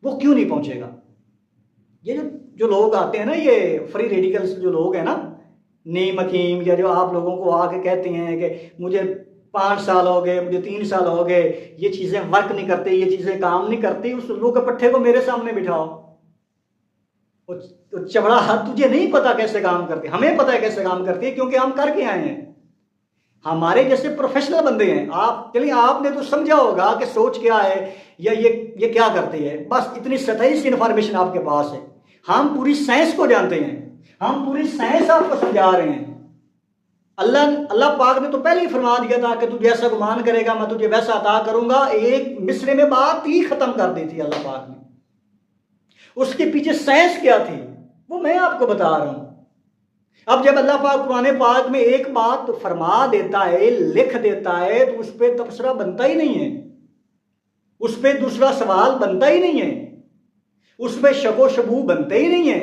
A: वो क्यों नहीं पहुंचेगा? ये जो लोग आते हैं ना, ये फ्री रेडिकल्स जो लोग हैं ना, नीम हकीम, या जो आप लोगों को आके कहते हैं कि मुझे 5 साल हो गए, मुझे 3 साल हो गए, ये चीजें वर्क नहीं करती, ये चीजें काम नहीं करती, उस उल्लू के पट्टे को मेरे सामने बिठाओ। तो चबड़ा हाथ, तुझे नहीं पता कैसे काम करती, हमें पता है कैसे काम करती है, क्योंकि हम करके आए हैं। हमारे जैसे प्रोफेशनल बंदे हैं। आप चलिए, आपने तो समझा होगा कि सोच क्या है या ये क्या करती है, बस इतनी सतही सी इंफॉर्मेशन आपके पास है। हम पूरी साइंस को जानते हैं, हम पूरी साइंस आपको समझा रहे हैं। अल्लाह पाक ने तो पहले ही फरमा दिया था कि तू जैसा गुमान करेगा मैं तुझे वैसा अता करूंगा। एक मिसरे में बात ही खत्म कर दी थी अल्लाह पाक ने। उसके पीछे साइंस क्या थी वो मैं आपको बता रहा हूं। अब जब अल्लाह पाक कुरान पाक में एक बात फरमा देता है, लिख देता है, तो उस पर तबसरा बनता ही नहीं है, उस पर दूसरा सवाल बनता ही नहीं है, उस पर शको शबू बनते ही नहीं है।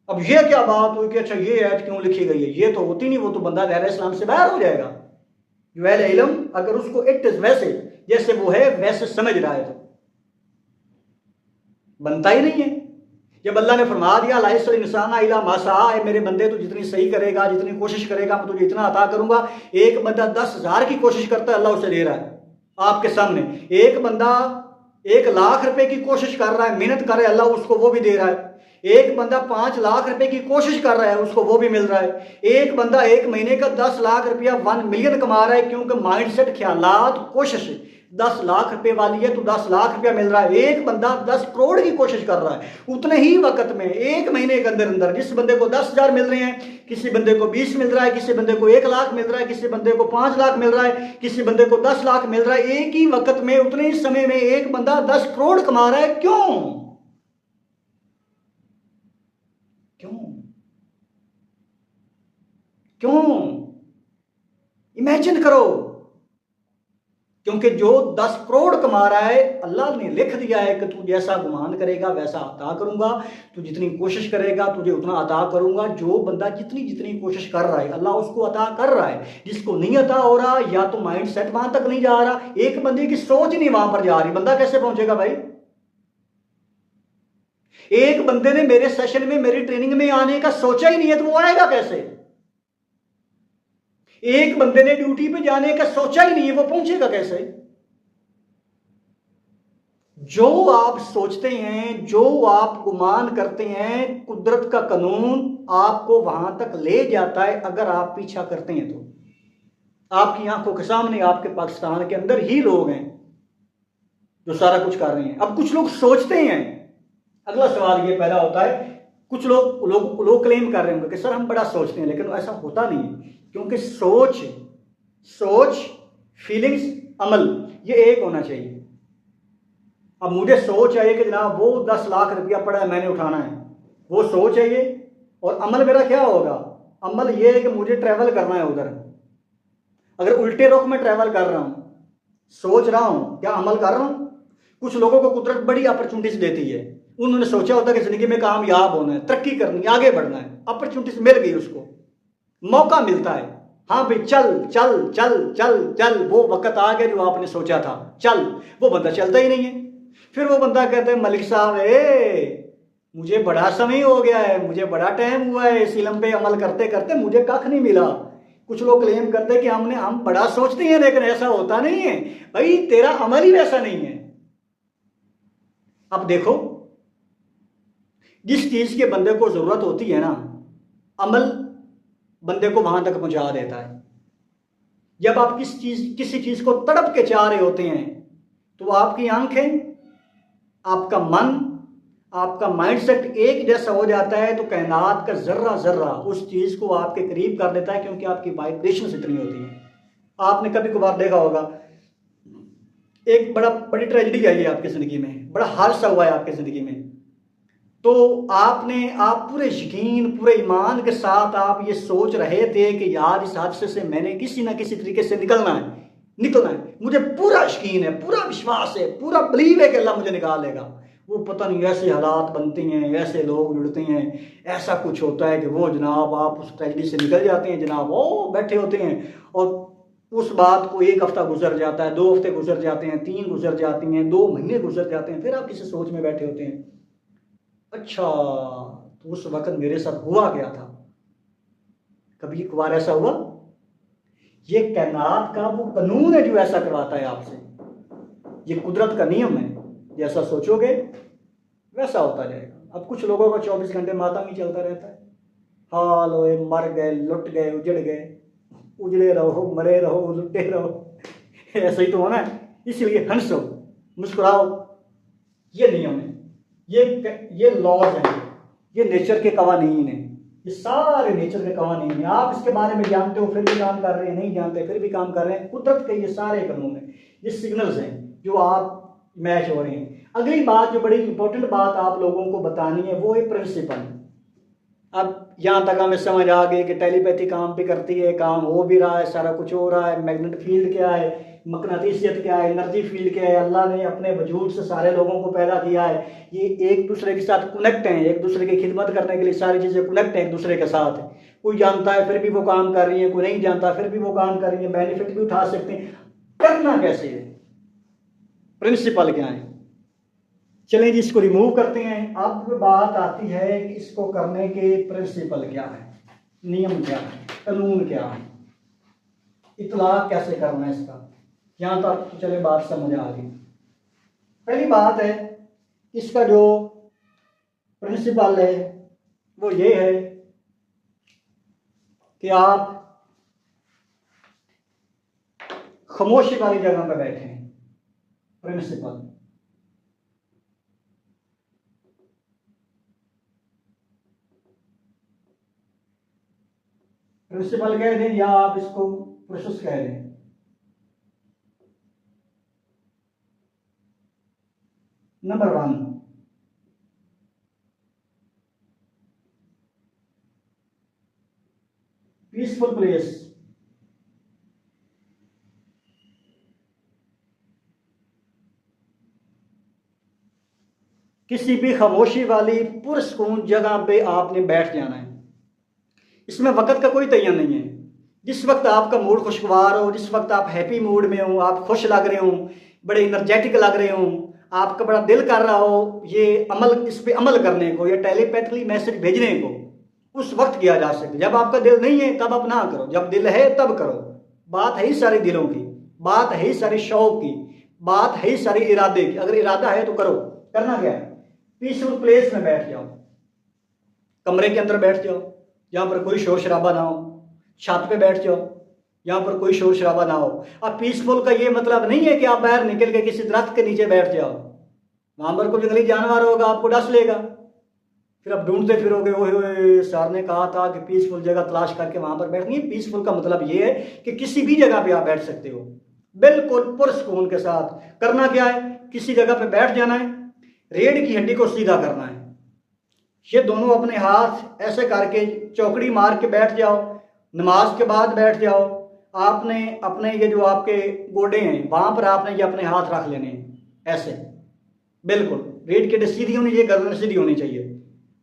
A: अब ये क्या बात हुई कि अच्छा ये ऐड क्यों लिखी गई है, ये तो होती नहीं, वो तो बंदा दायरा इस्लाम से बाहर हो जाएगा। जो अहले इल्म अगर उसको इट वैसे जैसे वो है वैसे समझ रहा है तो बनता ही नहीं है। जब अल्लाह ने फरमा दिया लाइसल इंसान इला मासा, मेरे बंदे तू जितनी सही करेगा, जितनी कोशिश करेगा मैं तुझे इतना अता करूंगा। एक बंदा 10,000 की कोशिश करता है, अल्लाह उसे दे रहा है आपके सामने। एक बंदा 1,00,000 रुपए की कोशिश कर रहा है, मेहनत कर रहा है, अल्लाह उसको वो भी दे रहा है। एक बंदा 5 लाख रुपए की कोशिश कर रहा है, उसको वो भी मिल रहा है। एक बंदा 1 महीने का 10 लाख रुपया 1 मिलियन कमा रहा है, क्योंकि माइंडसेट, ख्यालात, कोशिश 10 लाख रुपए वाली है तो 10 लाख रुपया मिल रहा है। एक बंदा 10 करोड़ की कोशिश कर रहा है, उतने ही वक्त में 1 महीने के अंदर अंदर जिस बंदे को 10,000 मिल रहे हैं, किसी बंदे को 20 मिल रहा है, किसी बंदे को 1 लाख मिल रहा है, किसी बंदे को 5 लाख मिल रहा है, किसी बंदे को 10 लाख मिल रहा है। एक ही वक्त में उतने ही समय में एक बंदा 10 करोड़ कमा रहा है। क्यों? क्यों? इमेजिन करो। क्योंकि जो 10 करोड़ कमा रहा है, अल्लाह ने लिख दिया है कि तू जैसा गुमान करेगा वैसा अता करूंगा, तू जितनी कोशिश करेगा तुझे उतना अता करूंगा। जो बंदा जितनी जितनी कोशिश कर रहा है अल्लाह उसको अता कर रहा है। जिसको नहीं अता हो रहा, या तो माइंड सेट वहां तक नहीं जा रहा, एक बंदे की सोच नहीं वहां पर जा रही, बंदा कैसे पहुंचेगा भाई? एक बंदे ने मेरे सेशन में, मेरी ट्रेनिंग में आने का सोचा ही नहीं है तो वो आएगा कैसे? एक बंदे ने ड्यूटी पे जाने का सोचा ही नहीं है, वो पहुंचेगा कैसे? जो आप सोचते हैं, जो आप गुमान करते हैं, कुदरत का कानून आपको वहां तक ले जाता है अगर आप पीछा करते हैं तो। आपकी आंखों के सामने आपके पाकिस्तान के अंदर ही लोग हैं जो सारा कुछ कर रहे हैं। अब कुछ लोग सोचते हैं, अगला सवाल ये पैदा होता है, कुछ लोग क्लेम कर रहे होंगे कि सर हम बड़ा सोचते हैं, लेकिन ऐसा होता नहीं है। क्योंकि सोच, फीलिंग्स, अमल ये एक होना चाहिए। अब मुझे सोच आई कि जनाब वो 10 लाख रुपया पड़ा है, मैंने उठाना है, वो सोच है ये। और अमल मेरा क्या होगा? अमल ये है कि मुझे ट्रैवल करना है उधर। अगर उल्टे रुख में ट्रैवल कर रहा हूं, सोच रहा हूं, क्या अमल कर रहा हूं? कुछ लोगों को कुदरत बड़ी अपॉर्चुनिटीज देती है, उन्होंने सोचा होता है कि जिंदगी में कामयाब होना है, तरक्की करनी है, आगे बढ़ना है, अपॉर्चुनिटीज मिल गई, उसको मौका मिलता है। हाँ भाई, चल चल चल चल चल, वो वक्त आ गया जो आपने सोचा था, चल। वो बंदा चलता ही नहीं है। फिर वो बंदा कहता है, मलिक साहब मुझे बड़ा समय हो गया है, मुझे बड़ा टाइम हुआ है इस इल्म पे अमल करते करते, मुझे कख नहीं मिला। कुछ लोग क्लेम करते हैं कि हम बड़ा सोचते हैं, लेकिन ऐसा होता नहीं है। भाई तेरा अमल ही वैसा नहीं है। अब देखो, जिस चीज के बंदे को जरूरत होती है ना, अमल बंदे को वहां तक पहुंचा देता है। जब आप किसी चीज को तड़प के चाह रहे होते हैं, तो आपकी आंखें, आपका मन, आपका माइंडसेट एक जैसा हो जाता है, तो कायनात का जर्रा जर्रा उस चीज को आपके करीब कर देता है, क्योंकि आपकी वाइब्रेशंस इतनी होती हैं। आपने कभी कभार देखा होगा, एक बड़ी ट्रेजेडी आई है आपकी जिंदगी में, बड़ा हादसा हुआ है आपकी जिंदगी में, तो आप पूरे यकीन, पूरे ईमान के साथ आप ये सोच रहे थे कि यार इस हादसे से मैंने किसी ना किसी तरीके से निकलना है, मुझे पूरा यकीन है, पूरा विश्वास है, पूरा बिलीव है कि अल्लाह मुझे निकाल लेगा। वो पता नहीं ऐसे हालात बनते हैं, ऐसे लोग जुड़ते हैं, ऐसा कुछ होता है कि वो जनाब आप उस ट्रेजेडी से निकल जाते हैं, जनाब वो बैठे होते हैं, और उस बात को 1 हफ्ता गुजर जाता है, 2 हफ्ते गुजर जाते हैं, 3 गुजर जाती हैं, 2 महीने गुजर जाते हैं, फिर आप किसी सोच में बैठे होते हैं, अच्छा तो उस वक्त मेरे साथ हुआ क्या था? कभी एक बार ऐसा हुआ? ये कायनात का वो कानून है जो ऐसा करवाता है आपसे, ये कुदरत का नियम है, जैसा सोचोगे वैसा होता जाएगा। अब कुछ लोगों का 24 घंटे मातम ही चलता रहता है, हाल होए, मर गए, लुट गए, उजड़ गए, उजड़े रहो, मरे रहो, लुटे रहो ऐसा ही तो होना है। इसलिए हंसो, मुस्कुराओ, ये नियम है, ये लॉज हैं, ये नेचर के कवानीन हैं, ये सारे नेचर के कवानीन हैं। आप इसके बारे में जानते हो फिर भी काम कर रहे हैं, नहीं जानते फिर भी काम कर रहे हैं। कुदरत के ये सारे कानून हैं, ये सिग्नल्स हैं जो आप मैच हो रहे हैं। अगली बात, जो बड़ी इंपॉर्टेंट बात आप लोगों को बतानी है, वो है प्रिंसिपल। अब यहाँ तक हमें समझ आ गई कि टेलीपैथी काम भी करती है, काम हो भी रहा है, सारा कुछ हो रहा है। मैग्नेटिक फील्ड क्या है, मकनातीसियत क्या है, एनर्जी फील्ड क्या है, अल्लाह ने अपने वजूद से सारे लोगों को पैदा किया है, ये एक दूसरे के साथ कनेक्ट हैं, एक दूसरे की खिदमत करने के लिए सारी चीज़ें कनेक्ट हैं एक दूसरे के साथ। कोई जानता है फिर भी वो काम कर रही है, कोई नहीं जानता फिर भी वो काम कर रही है, बेनिफिट भी उठा सकते हैं। करना कैसे है, प्रिंसिपल क्या है? चलें जी, इसको रिमूव करते हैं। अब बात आती है कि इसको करने के प्रिंसिपल क्या है, नियम क्या है, कानून क्या है, इतलाक कैसे करना है इसका। यहां तक तो चले बात समझ आ गई। पहली बात है, इसका जो प्रिंसिपल है वो ये है कि आप खामोशी वाली जगह पर बैठे हैं। प्रिंसिपल प्रिंसिपल कह दें या आप इसको प्रोसेस कह दें। Number 1, peaceful place. किसी भी खामोशी वाली पुरसकून जगह पे आपने बैठ जाना है। इसमें वक्त का कोई तयन नहीं है। जिस वक्त आपका मूड खुशगवार हो, जिस वक्त आप हैप्पी मूड में हो, आप खुश लग रहे हो, बड़े एनर्जेटिक लग रहे हो, आपका बड़ा दिल कर रहा हो इस पे अमल करने को, या टेलीपैथली मैसेज भेजने को, उस वक्त किया जा सकता है। जब आपका दिल नहीं है तब आप ना करो, जब दिल है तब करो। बात है ही सारे दिलों की, बात है ही सारे शौक की, बात है ही सारे इरादे की। अगर इरादा है तो करो। करना क्या है, पीसफुल प्लेस में बैठ जाओ, कमरे के अंदर बैठ जाओ जहां पर कोई शोर शराबा ना हो, छत पे बैठ जाओ जहां पर कोई शोर शराबा ना हो। अब पीसफुल का ये मतलब नहीं है कि आप बाहर निकल के किसी दरख्त के नीचे बैठ जाओ, वहां पर कोई जंगली जानवर होगा, आपको डस लेगा, फिर आप ढूंढते फिरोगे। ओए सर ने कहा था कि पीसफुल जगह तलाश करके वहां पर बैठनी है। पीसफुल का मतलब ये है कि किसी भी जगह पे आप बैठ सकते हो, बिल्कुल पुरसकून के साथ। करना क्या है, किसी जगह पे बैठ जाना है, रीढ़ की हड्डी को सीधा करना है, ये दोनों अपने हाथ ऐसे करके चौकड़ी मार के बैठ जाओ, नमाज के बाद बैठ जाओ। आपने अपने ये जो आपके गोडे हैं वहाँ पर आपने ये अपने हाथ रख लेने हैं ऐसे, बिल्कुल रीढ़ की हड्डी सीधी होनी चाहिए, गर्दन सीधी होनी चाहिए।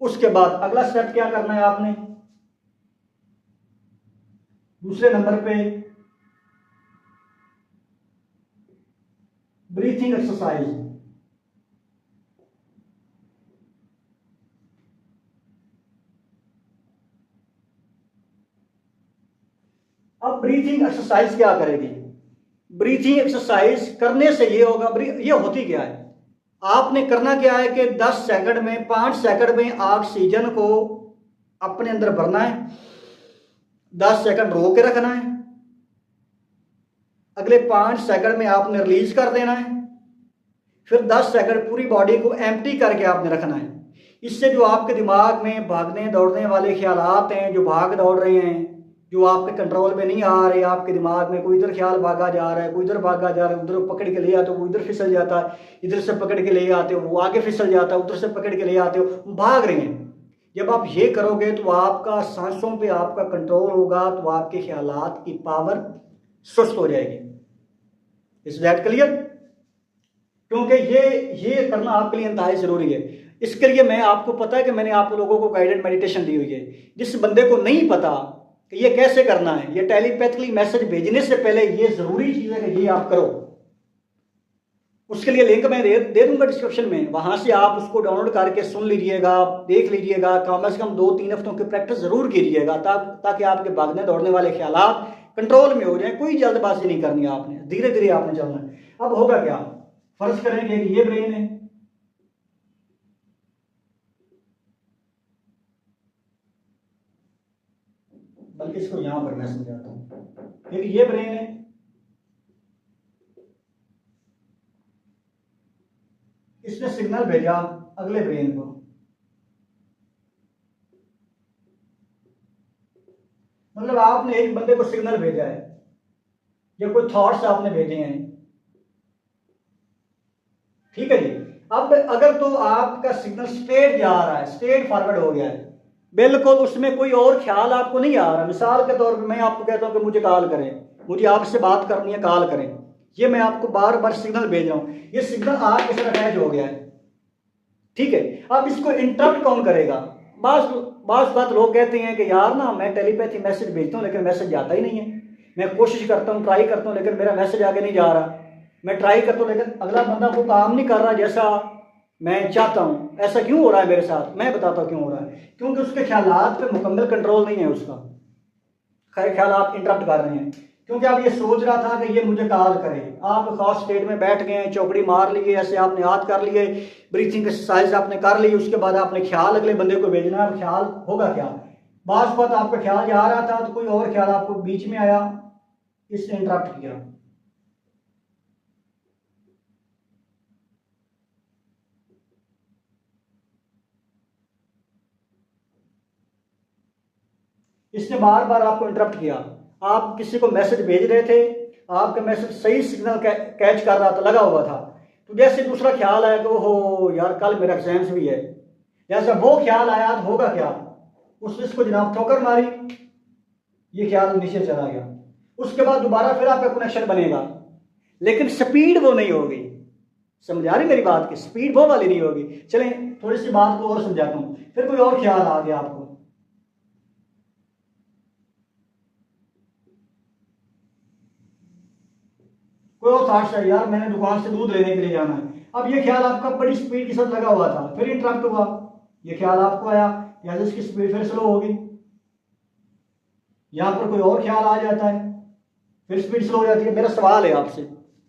A: उसके बाद अगला स्टेप क्या करना है आपने, दूसरे नंबर पे ब्रीथिंग एक्सरसाइज। अब ब्रीथिंग एक्सरसाइज क्या करेगी, ब्रीथिंग एक्सरसाइज करने से ये होगा, ये होती क्या है, आपने करना क्या है कि 10 सेकंड में 5 सेकंड में ऑक्सीजन को अपने अंदर भरना है, 10 सेकंड रोक के रखना है, अगले 5 सेकंड में आपने रिलीज कर देना है, फिर 10 सेकंड पूरी बॉडी को एम्प्टी करके आपने रखना है। इससे जो आपके दिमाग में भागने दौड़ने वाले ख्यालात हैं, जो भाग दौड़ रहे हैं, जो आपके कंट्रोल में नहीं आ रहे, आपके दिमाग में कोई इधर ख्याल भागा जा रहा है, कोई इधर भागा जा रहा है, उधर पकड़ के ले आते हो वो इधर फिसल जाता है, इधर से पकड़ के ले आते हो वो आगे फिसल जाता है, उधर से पकड़ के ले आते हो, भाग रहे हैं। जब आप ये करोगे तो आपका सांसों पे आपका कंट्रोल होगा, तो आपके ख्यालात की पावर सुस्त हो जाएगी। Is that clear? क्योंकि ये करना आपके लिए इंतहाई जरूरी है। इसके लिए मैं आपको पता है कि मैंने आप लोगों को गाइडेड मेडिटेशन दी हुई है। जिस बंदे को नहीं पता कि ये कैसे करना है, ये टेलीपैथिकली मैसेज भेजने से पहले ये जरूरी चीज है कि ये आप करो, उसके लिए लिंक मैं दे दूंगा डिस्क्रिप्शन में, वहां से आप उसको डाउनलोड करके सुन लीजिएगा, देख लीजिएगा, कम से कम 2-3 हफ्तों की प्रैक्टिस जरूर कीजिएगा, ताकि आपके भागने दौड़ने वाले ख्यालात कंट्रोल में हो जाए। कोई जल्दबाजी नहीं करनी है आपने, धीरे धीरे आपने चलना है। अब होगा क्या, फर्ज करें कि ये ब्रेन है, बल्कि इसको यहां पर मैं समझाता हूं, ये ब्रेन है, इसने सिग्नल भेजा अगले ब्रेन को, मतलब आपने एक बंदे को सिग्नल भेजा है या कोई थॉट्स आपने भेजे हैं, ठीक है जी। अब अगर तो आपका सिग्नल स्ट्रेट जा रहा है, स्ट्रेट फॉरवर्ड हो गया है, बिल्कुल उसमें कोई और ख्याल आपको नहीं आ रहा, मिसाल के तौर पे मैं आपको कहता हूं कि मुझे कॉल करें, मुझे आपसे बात करनी है, कॉल करें, ये मैं आपको बार बार सिग्नल भेज रहा हूं, ये सिग्नल आपके साथ अटैच हो गया है, ठीक है। अब इसको इंटरप्ट कौन करेगा? बात लोग कहते हैं कि यार ना मैं टेलीपैथी मैसेज भेजता हूं लेकिन मैसेज जाता ही नहीं है, मैं कोशिश करता हूं, ट्राई करता हूं, लेकिन मेरा मैसेज आगे नहीं जा रहा, मैं ट्राई करता हूं लेकिन अगला बंदा वो काम नहीं कर रहा जैसा मैं चाहता हूं। ऐसा क्यों हो रहा है मेरे साथ? मैं बताता हूं क्यों हो रहा है, क्योंकि उसके ख्यालात पे मुकम्मल कंट्रोल नहीं है, उसका ख्याल आप इंटरप्ट कर रहे हैं, क्योंकि आप ये सोच रहा था कि ये मुझे कॉल करे, आप खास स्टेट में बैठ गए, चौकड़ी मार लिए, ऐसे आपने हाथ कर लिए, ब्रीथिंग एक्सरसाइज आपने कर ली, उसके बाद आपने ख्याल अगले बंदे को भेजना है। ख्याल होगा क्या, बात आपका ख्याल जा रहा था तो कोई और ख्याल आपको बीच में आया, इसने इंटरप्ट किया, इसने बार बार आपको इंटरप्ट किया। आप किसी को मैसेज भेज रहे थे, आपका मैसेज सही सिग्नल कैच कर रहा था, लगा हुआ था, तो जैसे दूसरा ख्याल आया कि ओहो यार कल मेरा एग्जाम्स भी है, जैसा वो ख्याल आया तो होगा क्या, उसने इसको जनाब ठोकर मारी, ये ख्याल नीचे चला गया, उसके बाद दोबारा फिर आपका कनेक्शन बनेगा, लेकिन स्पीड वो नहीं होगी। समझा रही मेरी बात की, स्पीड वो वाली नहीं होगी। चलें थोड़ी सी बात को और समझाता हूं, फिर कोई और ख्याल आ गया आपको, कोई और थॉट्स है, यार मैंने दुकान से दूध लेने के लिए जाना है, अब ये ख्याल आपका बड़ी स्पीड के साथ लगा हुआ था, फिर इंटरप्ट हुआ, ये ख्याल आपको आया, या इसकी स्पीड फिर स्लो होगी, यहां पर कोई और ख्याल आ जाता है, फिर स्पीड स्लो हो जाती है। मेरा सवाल है आपसे,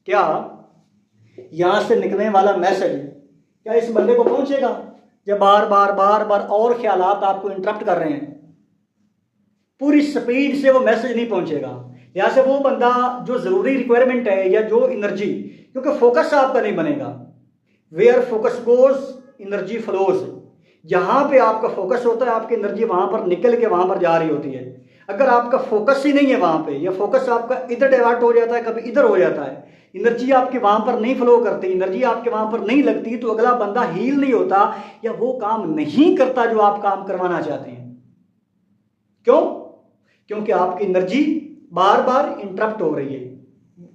A: क्या यहां से निकलने वाला मैसेज क्या इस बंदे को पहुंचेगा? जब बार बार बार बार और ख्यालात आपको इंटरप्ट कर रहे हैं, पूरी स्पीड से वो मैसेज नहीं पहुंचेगा। लिहाजा से वो बंदा जो जरूरी रिक्वायरमेंट है या जो एनर्जी, क्योंकि फोकस आपका नहीं बनेगा, where focus goes energy flows, जहां पे आपका फोकस होता है आपकी एनर्जी वहां पर निकल के वहां पर जा रही होती है। अगर आपका फोकस ही नहीं है वहां पे, या फोकस आपका इधर डाइवर्ट हो जाता है, कभी इधर हो जाता है, एनर्जी आपके वहां पर नहीं फ्लो करती, एनर्जी आपके वहां पर नहीं लगती, तो अगला बंदा हील नहीं होता या वो काम नहीं करता जो आप काम करवाना चाहते हैं। क्यों? क्योंकि आपकी एनर्जी बार बार इंटरप्ट हो रही है,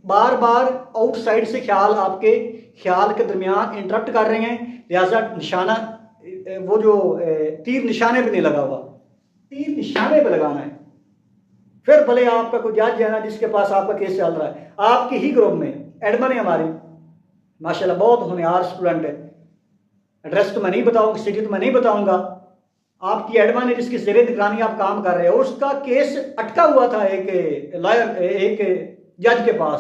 A: बार बार आउटसाइड से ख्याल आपके ख्याल के दरमियान इंटरप्ट कर रहे हैं। लिहाजा निशाना, वो जो तीर निशाने पे नहीं लगा हुआ, तीर निशाने पे लगाना है। फिर भले आपका कोई जज है ना जिसके पास आपका केस चल रहा है, आपके ही ग्रुप में एडमन है हमारी, माशाल्लाह बहुत होनहार स्टूडेंट है, एड्रेस तो मैं नहीं बताऊंगा, सिटी तो मैं नहीं बताऊंगा, आपकी एडमन है जिसकी ज़ेरे निगरानी आप काम कर रहे हो, उसका केस अटका हुआ था एक लॉयर, एक जज के पास,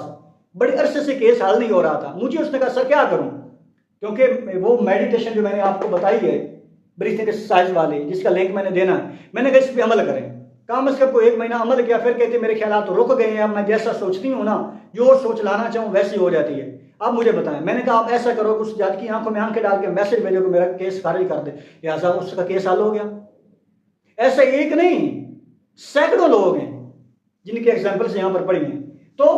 A: बड़े अरसे से केस हल नहीं हो रहा था। मुझे उसने कहा सर क्या करूं, क्योंकि वो मेडिटेशन जो मैंने आपको बताई है ब्रीथिंग एक्सरसाइज वाली, जिसका लिंक मैंने देना है, मैंने कहा इस पर अमल करें। कम से कम को 1 महीना अमल किया, फिर कहते मेरे ख्याल तो रुक गए हैं, अब मैं जैसा सोचती हूँ ना, जो सोच लाना चाहूँ वैसी हो जाती है। अब मुझे बताएं, मैंने कहा आप ऐसा करो, उस जज की आंखों में आंखें डाल के मैसेज भेजो कि मेरा केस खारिज कर दे, लिहाजा उसका केस हल हो गया। ऐसे एक नहीं सैकड़ों लोग हैं जिनके एग्जाम्पल्स यहाँ पर पड़ी हैं। तो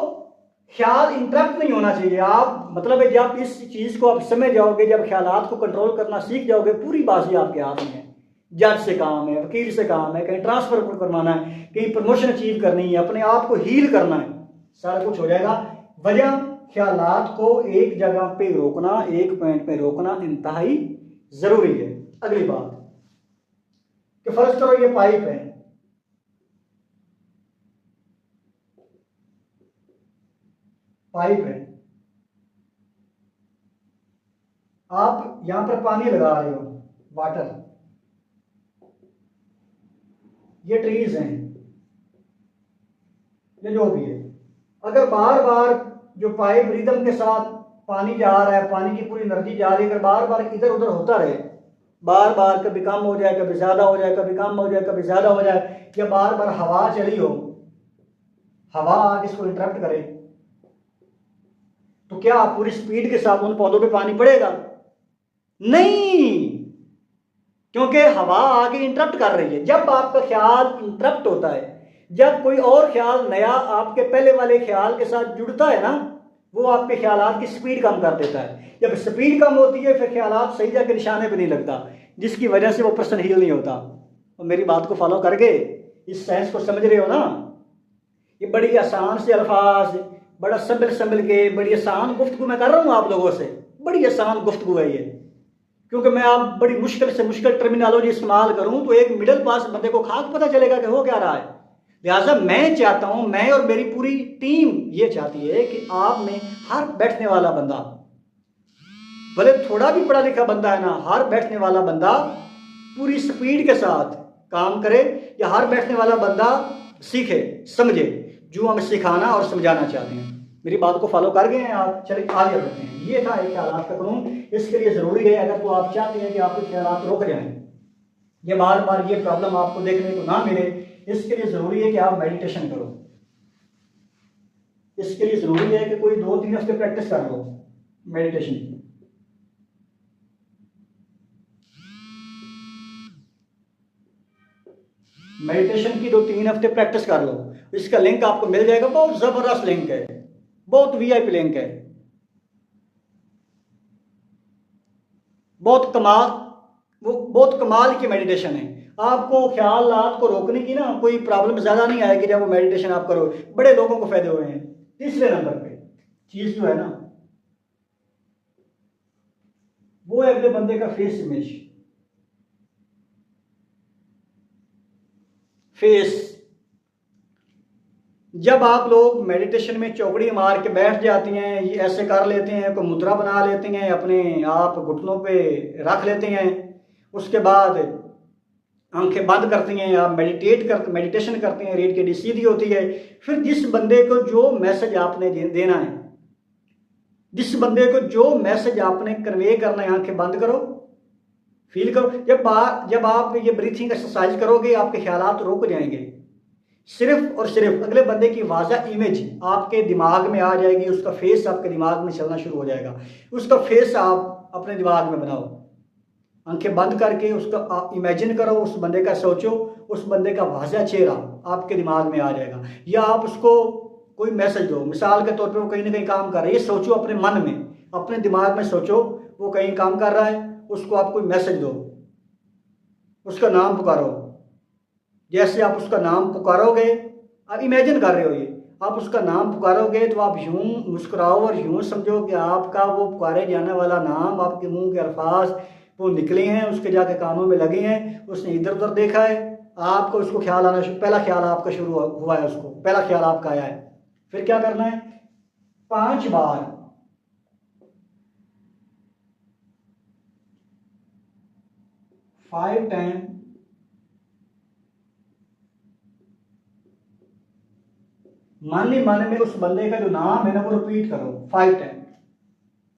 A: ख्याल इंटरप्ट नहीं होना चाहिए। आप मतलब है जब इस चीज को आप समझ जाओगे, जब ख्यालात को कंट्रोल करना सीख जाओगे, पूरी बाजी आपके हाथ में है। जज से काम है, वकील से काम है, कहीं ट्रांसफर करवाना है, कहीं प्रमोशन अचीव करनी है, अपने आप को हील करना है, सारा कुछ हो जाएगा। वजह ख्यालात को एक जगह पे रोकना, एक पॉइंट पे रोकना इंतहाई जरूरी है। अगली बात कि फर्ज करो ये पाइप है, पाइप है, आप यहां पर पानी लगा रहे हो, वाटर, ये ट्रीज हैं, ये जो भी है, अगर बार बार जो पाइप रिदम के साथ पानी जा रहा है, पानी की पूरी एनर्जी जा रही है, अगर बार बार इधर उधर होता रहे, बार बार कभी कम हो जाए, कभी ज्यादा हो जाए, कभी कम हो जाए, कभी ज्यादा हो जाए, या बार बार हवा चली हो, हवा आगे इसको इंटरप्ट करे, तो क्या पूरी स्पीड के साथ उन पौधों पे पानी पड़ेगा? नहीं, क्योंकि हवा आगे इंटरप्ट कर रही है। जब आपका ख्याल इंटरप्ट होता है, जब कोई और ख्याल नया आपके पहले वाले ख्याल के साथ जुड़ता है ना, वो आपके ख्यालात की स्पीड कम कर देता है। जब स्पीड कम होती है फिर ख्यालात सही जगह निशाने पे नहीं लगता, जिसकी वजह से वो पर्सन हील नहीं होता। और मेरी बात को फॉलो करके इस साइंस को समझ रहे हो ना? ये बड़ी आसान से अल्फाज, बड़ा संभल के बड़ी आसान गुफ्तगू मैं कर रहा हूँ आप लोगों से, बड़ी आसान गुफ्तगू है ये, क्योंकि मैं आप बड़ी मुश्किल से मुश्किल टर्मिनोलॉजी इस्तेमाल करूं तो एक मिडिल क्लास बंदे को खाक पता चलेगा कि हो क्या रहा है। लिहाजा मैं चाहता हूं, मैं और मेरी पूरी टीम ये चाहती है कि आप में हर बैठने वाला बंदा, भले थोड़ा भी पढ़ा लिखा बंदा है ना, हर बैठने वाला बंदा पूरी स्पीड के साथ काम करे, या हर बैठने वाला बंदा सीखे समझे जो हम सिखाना और समझाना चाहते हैं। मेरी बात को फॉलो कर गए हैं आप? चलिए आगे बढ़ते हैं। ये था एक ख्यालात का कानून। इसके लिए ज़रूरी है, अगर तो आप चाहते हैं कि आपके ख्यालात रुक जाएं, ये बार बार ये प्रॉब्लम आपको देखने को ना मिले, इसके लिए ज़रूरी है कि आप मेडिटेशन करो। इसके लिए ज़रूरी है कि कोई 2-3 हफ्ते प्रैक्टिस कर लो मेडिटेशन की। मेडिटेशन की 2-3 हफ्ते प्रैक्टिस कर लो। इसका लिंक आपको मिल जाएगा, बहुत ज़बरदस्त लिंक है, बहुत वीआईपी लिंक है, बहुत कमाल, वो बहुत कमाल की मेडिटेशन है। आपको ख्यालात को रोकने की ना कोई प्रॉब्लम ज़्यादा नहीं आएगी जब वो मेडिटेशन आप करो। बड़े लोगों को फायदे हुए हैं। तीसरे नंबर पे चीज़ जो है ना, वो है अगले बंदे का फेस इमेज। फेस, जब आप लोग मेडिटेशन में चौकड़ी मार के बैठ जाती हैं, ये ऐसे कर लेते हैं, कोई मुद्रा बना लेते हैं, अपने आप घुटनों पे रख लेते हैं, उसके बाद आंखें बंद करती हैं, आप मेडिटेशन करते हैं, रीढ़ की हड्डी सीधी होती है। फिर जिस बंदे को जो मैसेज आपने देना है, जिस बंदे को जो मैसेज आपने कन्वे करना है, आंखें बंद करो, फील करो। जब आप ये ब्रीथिंग एक्सरसाइज करोगे, आपके ख्यालात रुक जाएंगे। सिर्फ और सिर्फ अगले बंदे की वाज़ा इमेज आपके दिमाग में आ जाएगी, उसका फेस आपके दिमाग में चलना शुरू हो जाएगा। उसका फेस आप अपने दिमाग में बनाओ, आंखें बंद करके उसका इमेजिन करो, उस बंदे का सोचो, उस बंदे का वाज़ा चेहरा आपके दिमाग में आ जाएगा। या आप उसको कोई मैसेज दो। मिसाल के तौर पे वो कहीं ना कहीं काम कर रहा है, ये सोचो अपने मन में, अपने दिमाग में सोचो वो कहीं काम कर रहा है, उसको आप कोई मैसेज दो, उसका नाम पुकारो। जैसे आप उसका नाम पुकारोगे, आप इमेजिन कर रहे हो, ये आप उसका नाम पुकारोगे तो आप यूं मुस्कुराओ और यूं समझो कि आपका वो पुकारे जाने वाला नाम, आपके मुंह के अल्फाज वो निकले हैं, उसके जाके कानों में लगे हैं, उसने इधर उधर देखा है, आपको उसको ख्याल आना, पहला ख्याल आपका शुरू हुआ है, उसको पहला ख्याल आपका आया है। फिर क्या करना है, 5 बार 5 टाइम मन में उस बंदे का जो नाम है ना वो रिपीट करो, 5 टाइम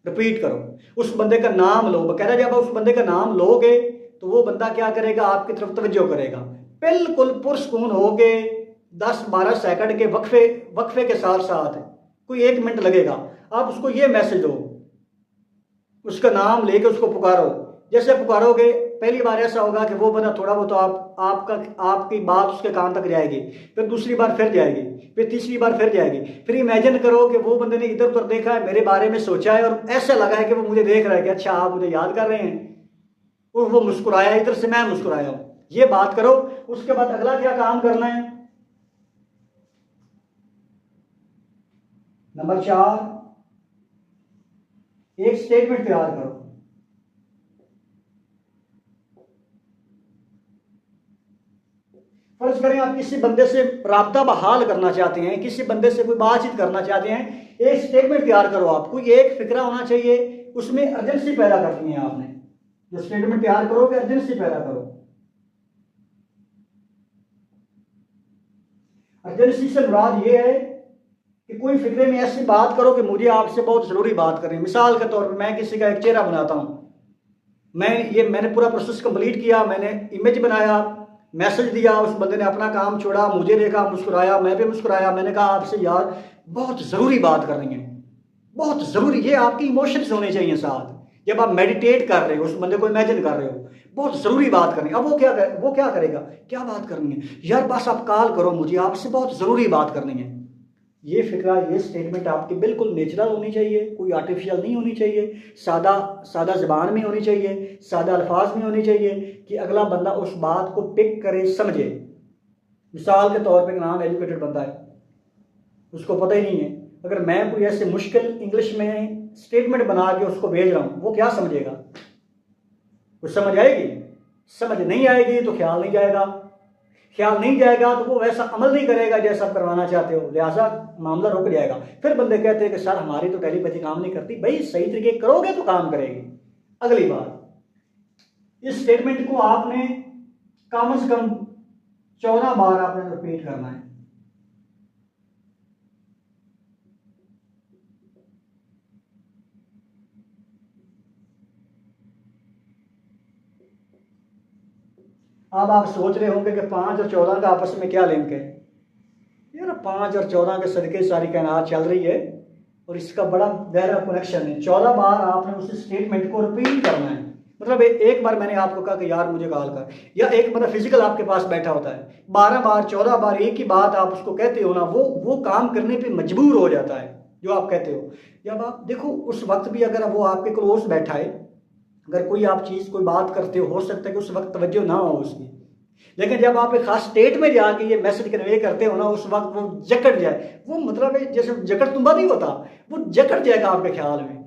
A: रिपीट करो। उस बंदे का नाम लो, बकायदा जब उस बंदे का नाम लोगे तो वो बंदा क्या करेगा, आपकी तरफ तवज्जो करेगा, बिल्कुल पुरसकून हो के 10-12 सेकंड के वक्फे के साथ साथ, कोई 1 मिनट लगेगा, आप उसको ये मैसेज दो, उसका नाम लेके उसको पुकारो। जैसे पुकारोगे पहली बार ऐसा होगा कि वो बंदा थोड़ा बहुत तो आपकी बात उसके कान तक जाएगी, फिर दूसरी बार फिर जाएगी, फिर तीसरी बार फिर जाएगी। फिर इमेजिन करो कि वो बंदे ने इधर उधर देखा है, मेरे बारे में सोचा है और ऐसा लगा है कि वो मुझे देख रहा है कि अच्छा आप मुझे याद कर रहे हैं, और वो मुस्कुराया, इधर से मैं मुस्कुराया हूं, ये बात करो। उसके बाद अगला क्या काम करना है, नंबर 4, एक स्टेटमेंट तैयार करो। फर्ज करें आप किसी बंदे से राब्ता बहाल करना चाहते हैं, किसी बंदे से कोई बातचीत करना चाहते हैं, एक स्टेटमेंट तैयार करो। आप कोई एक फिक्रा होना चाहिए, उसमें अर्जेंसी पैदा करनी है आपने। जो स्टेटमेंट तैयार करोगे अर्जेंसी पैदा करो। अर्जेंसी से मुराद ये है कि कोई फिक्रे में ऐसी बात करो कि मुझे आपसे बहुत जरूरी बात करनी है। मिसाल के तौर पर मैं किसी का एक चेहरा बनाता हूं, मैंने पूरा प्रोसेस कंप्लीट किया, मैंने इमेज बनाया, मैसेज दिया, उस बंदे ने अपना काम छोड़ा, मुझे देखा, मुस्कुराया, मैं भी मुस्कुराया, मैंने कहा आपसे यार बहुत ज़रूरी बात करनी है, बहुत ज़रूरी। ये आपकी इमोशंस होने चाहिए साथ। जब आप मेडिटेट कर रहे हो, उस बंदे को इमेजिन कर रहे हो, बहुत ज़रूरी बात करनी है। अब वो क्या करेगा, क्या बात करनी है, यार बस आप कॉल करो, मुझे आपसे बहुत ज़रूरी बात करनी है। ये फिक्रा, ये स्टेटमेंट आपकी बिल्कुल नेचुरल होनी चाहिए, कोई आर्टिफिशियल नहीं होनी चाहिए, सादा ज़बान में होनी चाहिए, सादा अल्फाज में होनी चाहिए कि अगला बंदा उस बात को पिक करे, समझे। मिसाल के तौर पे नाम एजुकेटेड बंदा है, उसको पता ही नहीं है, अगर मैं कोई ऐसे मुश्किल इंग्लिश में स्टेटमेंट बना के उसको भेज रहा हूँ, वो क्या समझेगा, कुछ समझ आएगी? समझ नहीं आएगी तो ख्याल नहीं जाएगा, ख्याल नहीं जाएगा तो वो वैसा अमल नहीं करेगा जैसा आप करवाना चाहते हो, लिहाजा मामला रुक जाएगा। फिर बंदे कहते हैं कि सर हमारी तो टेलीपैथी काम नहीं करती। भाई सही तरीके करोगे तो काम करेगी। अगली बात, इस स्टेटमेंट को आपने कम से कम 14 बार आपने रिपीट करना है। अब आप सोच रहे होंगे कि 5 और 14 का आपस में क्या लिंक है। यार 5 और 14 के सदके सारी कायनात चल रही है और इसका बड़ा गहरा कनेक्शन है। 14 बार आपने उस स्टेटमेंट को रिपीट करना है। मतलब एक बार मैंने आपको कहा कि यार मुझे कॉल कर, या एक मतलब फिजिकल आपके पास बैठा होता है, 12 बार 14 बार एक ही बात आप उसको कहते हो ना, वो काम करने पे मजबूर हो जाता है जो आप कहते हो। जब आप देखो उस वक्त भी अगर वो आपके क्लोज बैठा है, अगर कोई आप चीज़ कोई बात करते हो सकता है कि उस वक्त तवज्जो ना हो उसकी, लेकिन जब आप एक खास स्टेट में जाके ये मैसेज कन्वे करते हो ना, उस वक्त वो जकड़ जाए, वो मतलब है जैसे जकड़ तुम्बा नहीं होता, वो जकड़ जाएगा आपके ख्याल में।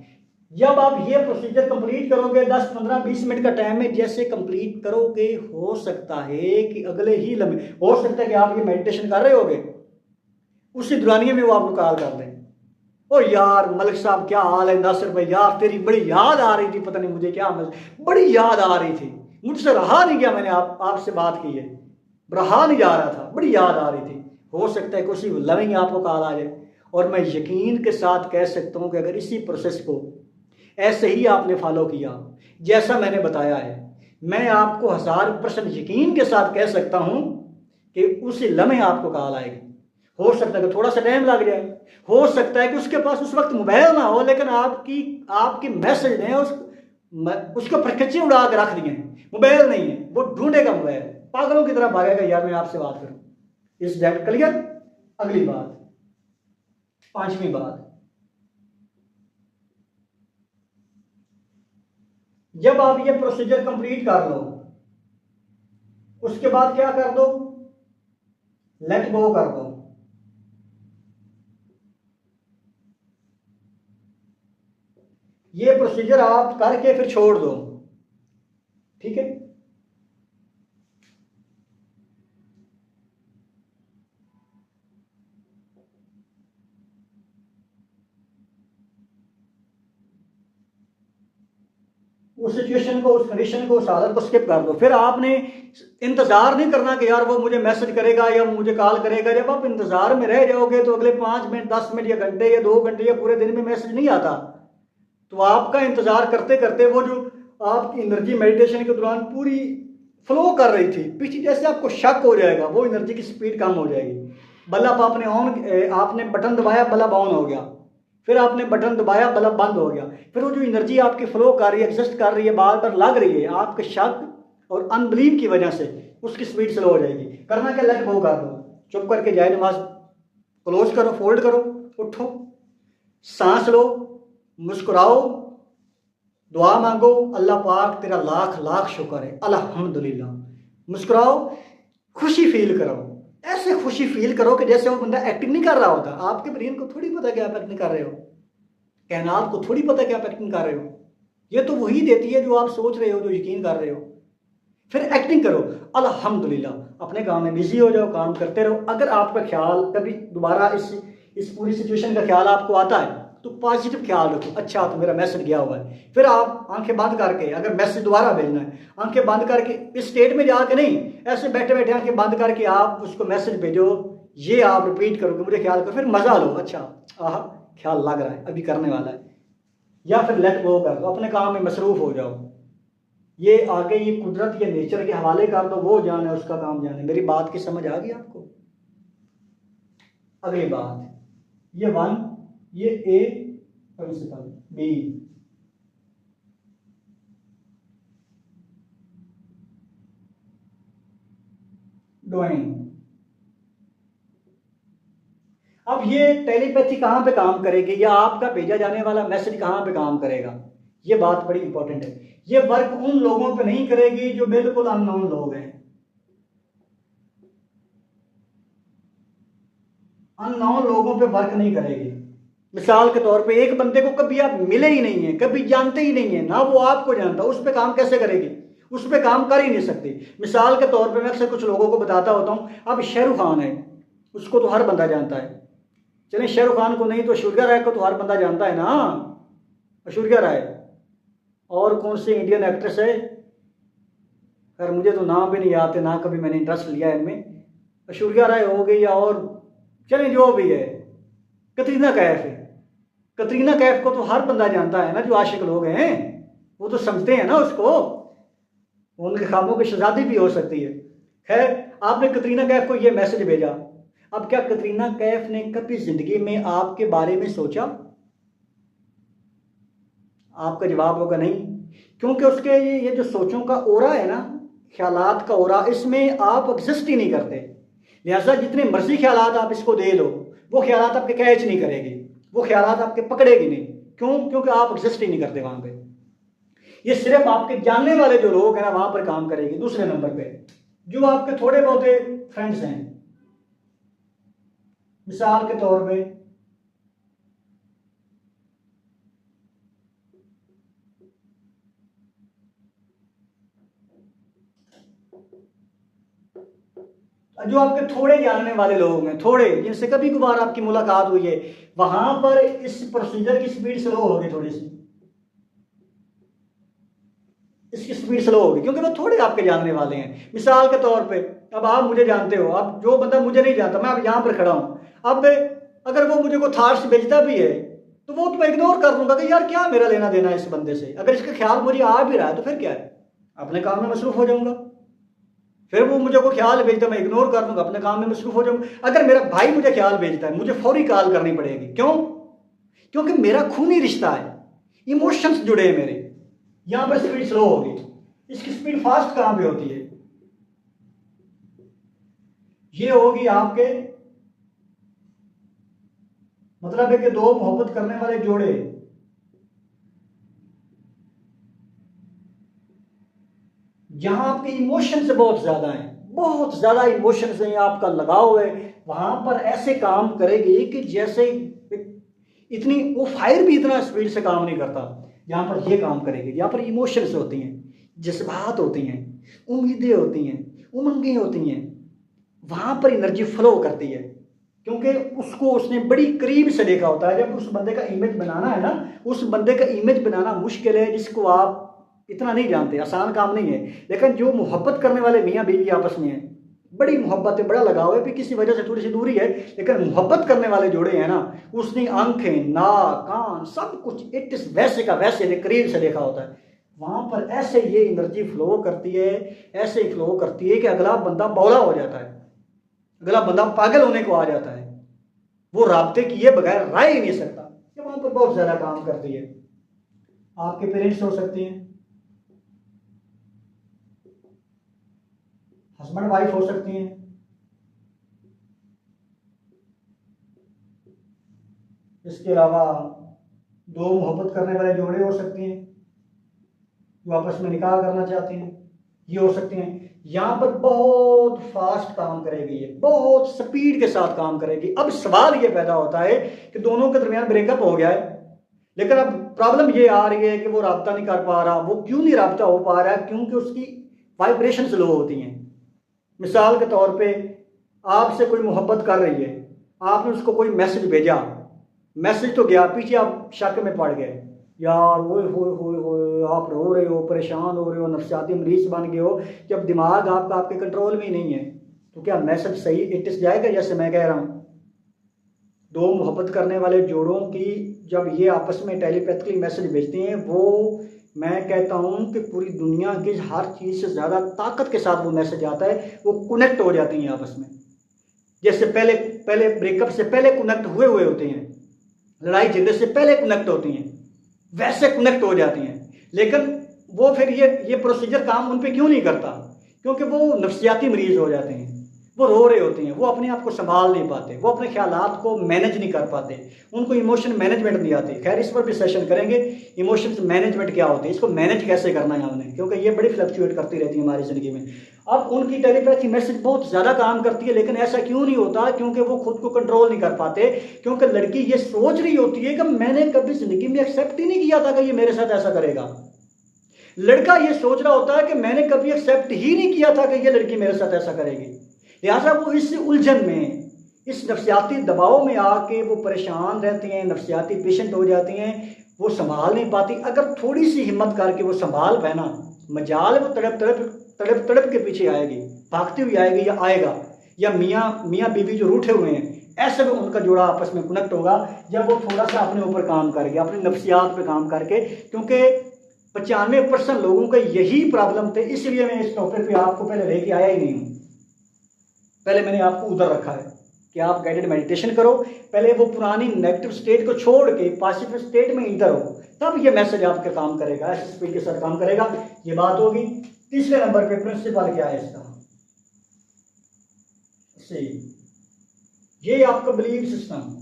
A: जब आप ये प्रोसीजर कंप्लीट करोगे 10, 15, 20 मिनट का टाइम में जैसे कंप्लीट करोगे, हो सकता है कि अगले ही लम्हे, हो सकता है कि आप ये मेडिटेशन कर रहे होगे, उसी दुरानिया में वो आपको कॉल कर दें, ओ यार मलिक साहब क्या हाल है, नासिर भाई यार तेरी बड़ी याद आ रही थी, पता नहीं मुझे क्या बड़ी याद आ रही थी, मुझसे रहा नहीं गया, मैंने आपसे बात की है, रहा नहीं जा रहा था, बड़ी याद आ रही थी। हो सकता है कि उसी लम्हे ही आपको कॉल आ जाए। और मैं यकीन के साथ कह सकता हूँ कि अगर इसी प्रोसेस को ऐसे ही आपने फॉलो किया जैसा मैंने बताया है, मैं आपको 1000% यकीन के साथ कह सकता हूँ कि उसी लम्हे आपको कॉल आएगी। हो सकता है कि थोड़ा सा टाइम लग जाए, हो सकता है कि उसके पास उस वक्त मोबाइल ना हो, लेकिन आपकी मैसेज ने उसको प्रकच्चे उड़ा के रख दिए हैं, मोबाइल नहीं है, वो ढूंढेगा मोबाइल, पागलों की तरह भागेगा, यार मैं आपसे बात करूं। इस दैट क्लियर? अगली बात, पांचवी बात, जब आप ये प्रोसीजर कंप्लीट कर लो उसके बाद क्या कर दो, लेट गो कर दो। ये प्रोसीजर आप करके फिर छोड़ दो, ठीक है। उस सिचुएशन को, उस कंडीशन को, उस हालत को स्किप कर दो। फिर आपने इंतजार नहीं करना कि यार वो मुझे मैसेज करेगा या मुझे कॉल करेगा। जब आप इंतजार में रह जाओगे तो अगले 5 मिनट, 10 मिनट या घंटे या 2 घंटे या पूरे दिन में मैसेज नहीं आता, तो आपका इंतजार करते करते वो जो आपकी एनर्जी मेडिटेशन के दौरान पूरी फ्लो कर रही थी पीछे, जैसे आपको शक हो जाएगा, वो एनर्जी की स्पीड कम हो जाएगी। बल्ब आपने आपने बटन दबाया, बल्ब ऑन हो गया, फिर आपने बटन दबाया, बल्ब बंद हो गया। फिर वो जो एनर्जी आपकी फ्लो कर रही है, एग्जिस्ट कर रही है, बार बार लग रही है, आपके शक और अनबिलीव की वजह से उसकी स्पीड स्लो हो जाएगी। करना क्या, लेट गो कर दो, चुप करके जाए नमाज क्लोज करो, फोल्ड करो, उठो, सांस लो, मुस्कुराओ, दुआ मांगो, अल्लाह पाक तेरा लाख लाख शुक्र है, अल्हम्दुलिल्लाह। मुस्कुराओ, खुशी फील करो, ऐसे खुशी फील करो कि जैसे वो बंदा एक्टिंग नहीं कर रहा होता। आपके ब्रेन को थोड़ी पता कि आप एक्टिंग कर रहे हो, कायनात को थोड़ी पता कि आप एक्टिंग कर रहे हो, ये तो वही देती है जो आप सोच रहे हो, जो यकीन कर रहे हो। फिर एक्टिंग करो, अल्हम्दुलिल्लाह, अपने काम में बिजी हो जाओ, काम करते रहो। अगर आपका ख्याल कभी दोबारा इस पूरी सिचुएशन का ख्याल आपको आता है तो पॉजिटिव ख्याल रखो, अच्छा तो मेरा मैसेज गया हुआ है। फिर आप आंखें बंद करके, अगर मैसेज दोबारा भेजना है, आंखें बंद करके, इस स्टेट में जाके नहीं, ऐसे बैठे बैठे आंखें बंद करके आप उसको मैसेज भेजो, ये आप रिपीट करोगे, मुझे ख्याल करो, फिर मजा लो, अच्छा आह ख्याल लग रहा है, अभी करने वाला है। या फिर लेट गो कर दो, अपने काम में मसरूफ हो जाओ। ये आगे ये कुदरत या नेचर के हवाले कर दो, वो जाने, उसका काम जाने। मेरी बात की समझ आ गई आपको? अगली बात, ये 1, ये ए, प्रिंसिपल बी, डोइंग। अब ये टेलीपैथी कहां पे काम करेगी, या आपका भेजा जाने वाला मैसेज कहां पे काम करेगा, ये बात बड़ी इंपॉर्टेंट है। ये वर्क उन लोगों पे नहीं करेगी जो बिल्कुल अननोन लोग हैं। अननोन लोगों पे वर्क नहीं करेगी। मिसाल के तौर पे एक बंदे को कभी आप मिले ही नहीं है, कभी जानते ही नहीं है, ना वो आपको जानता, उस पर काम कैसे करेगी? उस पर काम कर ही नहीं सकती। मिसाल के तौर पे मैं अक्सर कुछ लोगों को बताता होता हूँ, अब शाहरुख खान है, उसको तो हर बंदा जानता है। चलें, शाहरुख खान को नहीं तो ऐश्वर्या राय को तो हर बंदा जानता है ना, ऐश्वर्या राय। और कौन सी इंडियन एक्ट्रेस है, खैर मुझे तो नाम भी नहीं आते, ना कभी मैंने इंटरेस्ट लिया इनमें। ऐश्वर्या राय हो गई, या और चलें जो भी है, कतरीना कैफ है। कतरीना कैफ को तो हर बंदा जानता है ना, जो आशिक लोग हैं वो तो समझते हैं ना उसको, उनके ख्वाबों की शहजादी भी हो सकती है। खैर, आपने कतरीना कैफ को ये मैसेज भेजा, अब क्या कतरीना कैफ ने कभी जिंदगी में आपके बारे में सोचा? आपका जवाब होगा नहीं, क्योंकि उसके ये जो सोचों का ओरा है ना, ख्यालात का ओरा, इसमें आप एग्जिस्ट ही नहीं करते। लिहाजा जितने मर्जी ख्यालात आप इसको दे लो, वो ख्यालात आपके कैच नहीं करेगी, वो ख्यालात आपके पकड़ेगी नहीं। क्यों? क्योंकि आप एग्जिस्ट ही नहीं करते वहां पे। ये सिर्फ आपके जानने वाले जो लोग हैं ना, वहां पर काम करेगी। दूसरे नंबर पे जो आपके थोड़े बहुत फ्रेंड्स हैं, मिसाल के तौर पे जो आपके थोड़े जानने वाले लोग हैं, थोड़े जिनसे कभी कभार आपकी मुलाकात हुई है, वहां पर इस प्रोसीजर की स्पीड स्लो होगी, थोड़ी सी इसकी स्पीड स्लो होगी, क्योंकि वो थोड़े आपके जानने वाले हैं। मिसाल के तौर पे अब आप मुझे जानते हो, अब जो बंदा मुझे नहीं जानता, मैं अब यहाँ पर खड़ा हूँ, अब अगर वो मुझे कोई थाट्स भेजता भी है तो वो तो मैं इग्नोर कर दूंगा कि यार क्या मेरा लेना देना है इस बंदे से। अगर इसका ख्याल मुझे आ भी रहा है तो फिर क्या है, अपने काम में मसरूफ हो जाऊंगा। फिर वो मुझे कोई ख्याल भेजता, मैं इग्नोर कर दूंगा, अपने काम में मसरूफ हो जाऊंगा। अगर मेरा भाई मुझे ख्याल भेजता है, मुझे फौरी कॉल करनी पड़ेगी। क्यों? क्योंकि मेरा खूनी रिश्ता है, इमोशंस जुड़े हैं मेरे। यहां पर स्पीड स्लो होगी, इसकी स्पीड फास्ट कहां पे होती है? ये होगी आपके मतलब है कि दो मोहब्बत करने वाले जोड़े जहां आपके इमोशंस बहुत ज्यादा हैं, बहुत ज्यादा इमोशंस हैं, आपका लगाव है, वहां पर ऐसे काम करेगी कि जैसे इतनी वो फायर भी इतना स्पीड से काम नहीं करता जहां पर ये काम करेगी। यहाँ पर इमोशंस होती हैं, जज्बात होती हैं, उम्मीदें होती हैं, उमंगें होती हैं, वहां पर एनर्जी फ्लो करती है, क्योंकि उसको उसने बड़ी करीब से देखा होता है। जब उस बंदे का इमेज बनाना है ना, उस बंदे का इमेज बनाना मुश्किल है, जिसको आप इतना नहीं जानते, आसान काम नहीं है। लेकिन जो मोहब्बत करने वाले मियाँ बीवी आपस में हैं, बड़ी मोहब्बत है, बड़ा लगाव है, भी किसी वजह से थोड़ी सी दूरी है, लेकिन मोहब्बत करने वाले जोड़े हैं ना, उसने आंखें, नाक, कान, सब कुछ इट इस वैसे का वैसे करीब से देखा होता है। वहां पर ऐसे ये एनर्जी फ्लो करती है, ऐसे फ्लो करती है कि अगला बंदा बौला हो जाता है, अगला बंदा पागल होने को आ जाता है, वो राब्ते किए बगैर रह ही नहीं सकता। ये वहां पर बहुत ज्यादा काम करती है। आपके पेरेंट्स हो सकते हैं, हस्बैंड वाइफ हो सकती हैं, इसके अलावा दो मोहब्बत करने वाले जोड़े हो सकते हैं जो आपस में निकाह करना चाहते हैं, ये हो सकते हैं। यहाँ पर बहुत फास्ट काम करेगी, ये बहुत स्पीड के साथ काम करेगी। अब सवाल ये पैदा होता है कि दोनों के दरमियान ब्रेकअप हो गया है, लेकिन अब प्रॉब्लम ये आ रही है कि वो राब्ता नहीं कर पा रहा। वो क्यों नहीं राब्ता हो पा रहा है? क्योंकि उसकी वाइब्रेशंस लो होती हैं। मिसाल के तौर पे आपसे कोई मोहब्बत कर रही है, आपने उसको कोई मैसेज भेजा, मैसेज तो गया, पीछे आप शक में पड़ गए, यार वो हो आप रो रहे हो, परेशान हो रहे हो, नफसियाती मरीज बन गए हो। जब दिमाग आपका आपके कंट्रोल में ही नहीं है तो क्या मैसेज सही इटिस जाएगा? जैसे मैं कह रहा हूँ, दो मोहब्बत करने वाले जोड़ों की जब ये आपस में टेलीपैथिकली मैसेज भेजते हैं, वो मैं कहता हूँ कि पूरी दुनिया की हर चीज़ से ज़्यादा ताकत के साथ वो मैसेज आता है। वो कनेक्ट हो जाती हैं आपस में, जैसे पहले पहले ब्रेकअप से पहले कनेक्ट हुए होते हैं, लड़ाई झगड़े से पहले कनेक्ट होती हैं, वैसे कनेक्ट हो जाती हैं। लेकिन वो फिर ये प्रोसीजर काम उन पे क्यों नहीं करता? क्योंकि वो नफ्सियाती मरीज हो जाते हैं, वो रो रहे होते हैं, वो अपने आप को संभाल नहीं पाते, वो अपने ख्यालात को मैनेज नहीं कर पाते, उनको इमोशन मैनेजमेंट नहीं आती। खैर, इस पर भी सेशन करेंगे, इमोशंस मैनेजमेंट क्या होते हैं, इसको मैनेज कैसे करना है हमने, क्योंकि ये बड़ी फ्लक्चुएट करती रहती है हमारी ज़िंदगी में। अब उनकी टेलीपैथी मैसेज बहुत ज़्यादा काम करती है, लेकिन ऐसा क्यों नहीं होता? क्योंकि वो खुद को कंट्रोल नहीं कर पाते। क्योंकि लड़की ये सोच रही होती है कि मैंने कभी ज़िंदगी में एक्सेप्ट ही नहीं किया था कि ये मेरे साथ ऐसा करेगा। लड़का ये सोच रहा होता है कि मैंने कभी एक्सेप्ट ही नहीं किया था कि ये लड़की मेरे साथ ऐसा करेगी। लिहाजा वो इस उलझन में, इस नफ्सियाती दबाव में आके वो परेशान रहती हैं, नफ्सियाती पेशेंट हो जाती हैं, वो संभाल नहीं पाती। अगर थोड़ी सी हिम्मत करके वो संभाल पाए ना, मजाल वो तड़प तड़प तड़प तड़प के पीछे आएगी, भागती हुई आएगी, या आएगा, या मियाँ बीवी जो रूठे हुए हैं, ऐसे में उनका जोड़ा आपस में कनेक्ट होगा जब वो थोड़ा सा अपने ऊपर काम करेंगे, अपनी नफ्सियात पे काम करके। क्योंकि 95% लोगों का यही प्रॉब्लम थे, इसलिए मैं इस टॉपिक पे आपको पहले लेके आया ही नहीं हूँ। पहले मैंने आपको उधर रखा है कि आप गाइडेड मेडिटेशन करो, पहले वो पुरानी नेगेटिव स्टेट को छोड़ के पॉजिटिव स्टेट में इंटर हो, तब ये मैसेज आपके काम करेगा, ऐसे स्पीड के साथ काम करेगा। ये बात होगी। तीसरे नंबर पे प्रिंसिपल क्या है इसका? ये आपका बिलीव सिस्टम।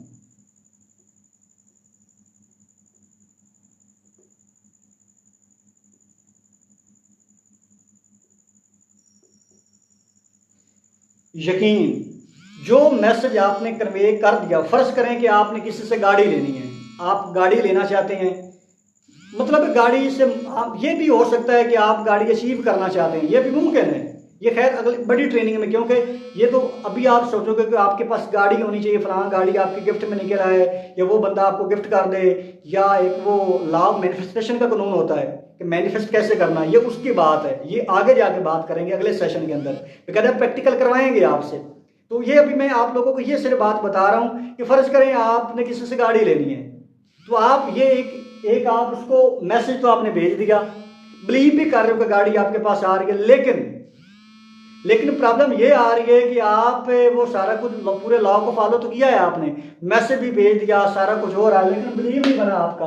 A: यकीन, जो मैसेज आपने कन्वे कर दिया, फर्ज करें कि आपने किसी से गाड़ी लेनी है, आप गाड़ी लेना चाहते हैं, मतलब गाड़ी से आप, ये भी हो सकता है कि आप गाड़ी अचीव करना चाहते हैं, ये भी मुमकिन है। ये खैर अगली बड़ी ट्रेनिंग में, क्योंकि ये तो अभी आप सोचोगे कि आपके पास गाड़ी होनी चाहिए, फलां गाड़ी आपकी गिफ्ट में निकल आए, या वो बंदा आपको गिफ्ट कर दे, या एक वो लॉ ऑफ मैनिफेस्टेशन का कानून होता है कि मैनिफेस्ट कैसे करना है, ये उसकी बात है। ये आगे जाके बात करेंगे अगले सेशन के अंदर, बेकायदा प्रैक्टिकल करवाएंगे आपसे। तो ये अभी मैं आप लोगों को ये सिर्फ बात बता रहा हूँ कि फ़र्ज़ करें आपने किसी से गाड़ी लेनी है, तो आप ये एक आप उसको मैसेज तो आपने भेज दिया, बिलीव भी कर रहे हो कि गाड़ी आपके पास आ रही है, लेकिन प्रॉब्लम ये आ रही है कि आप वो सारा कुछ पूरे लॉ को फॉलो तो किया है आपने, मैसेज भी भेज दिया, सारा कुछ हो रहा है, लेकिन बिलीव नहीं बना, आपका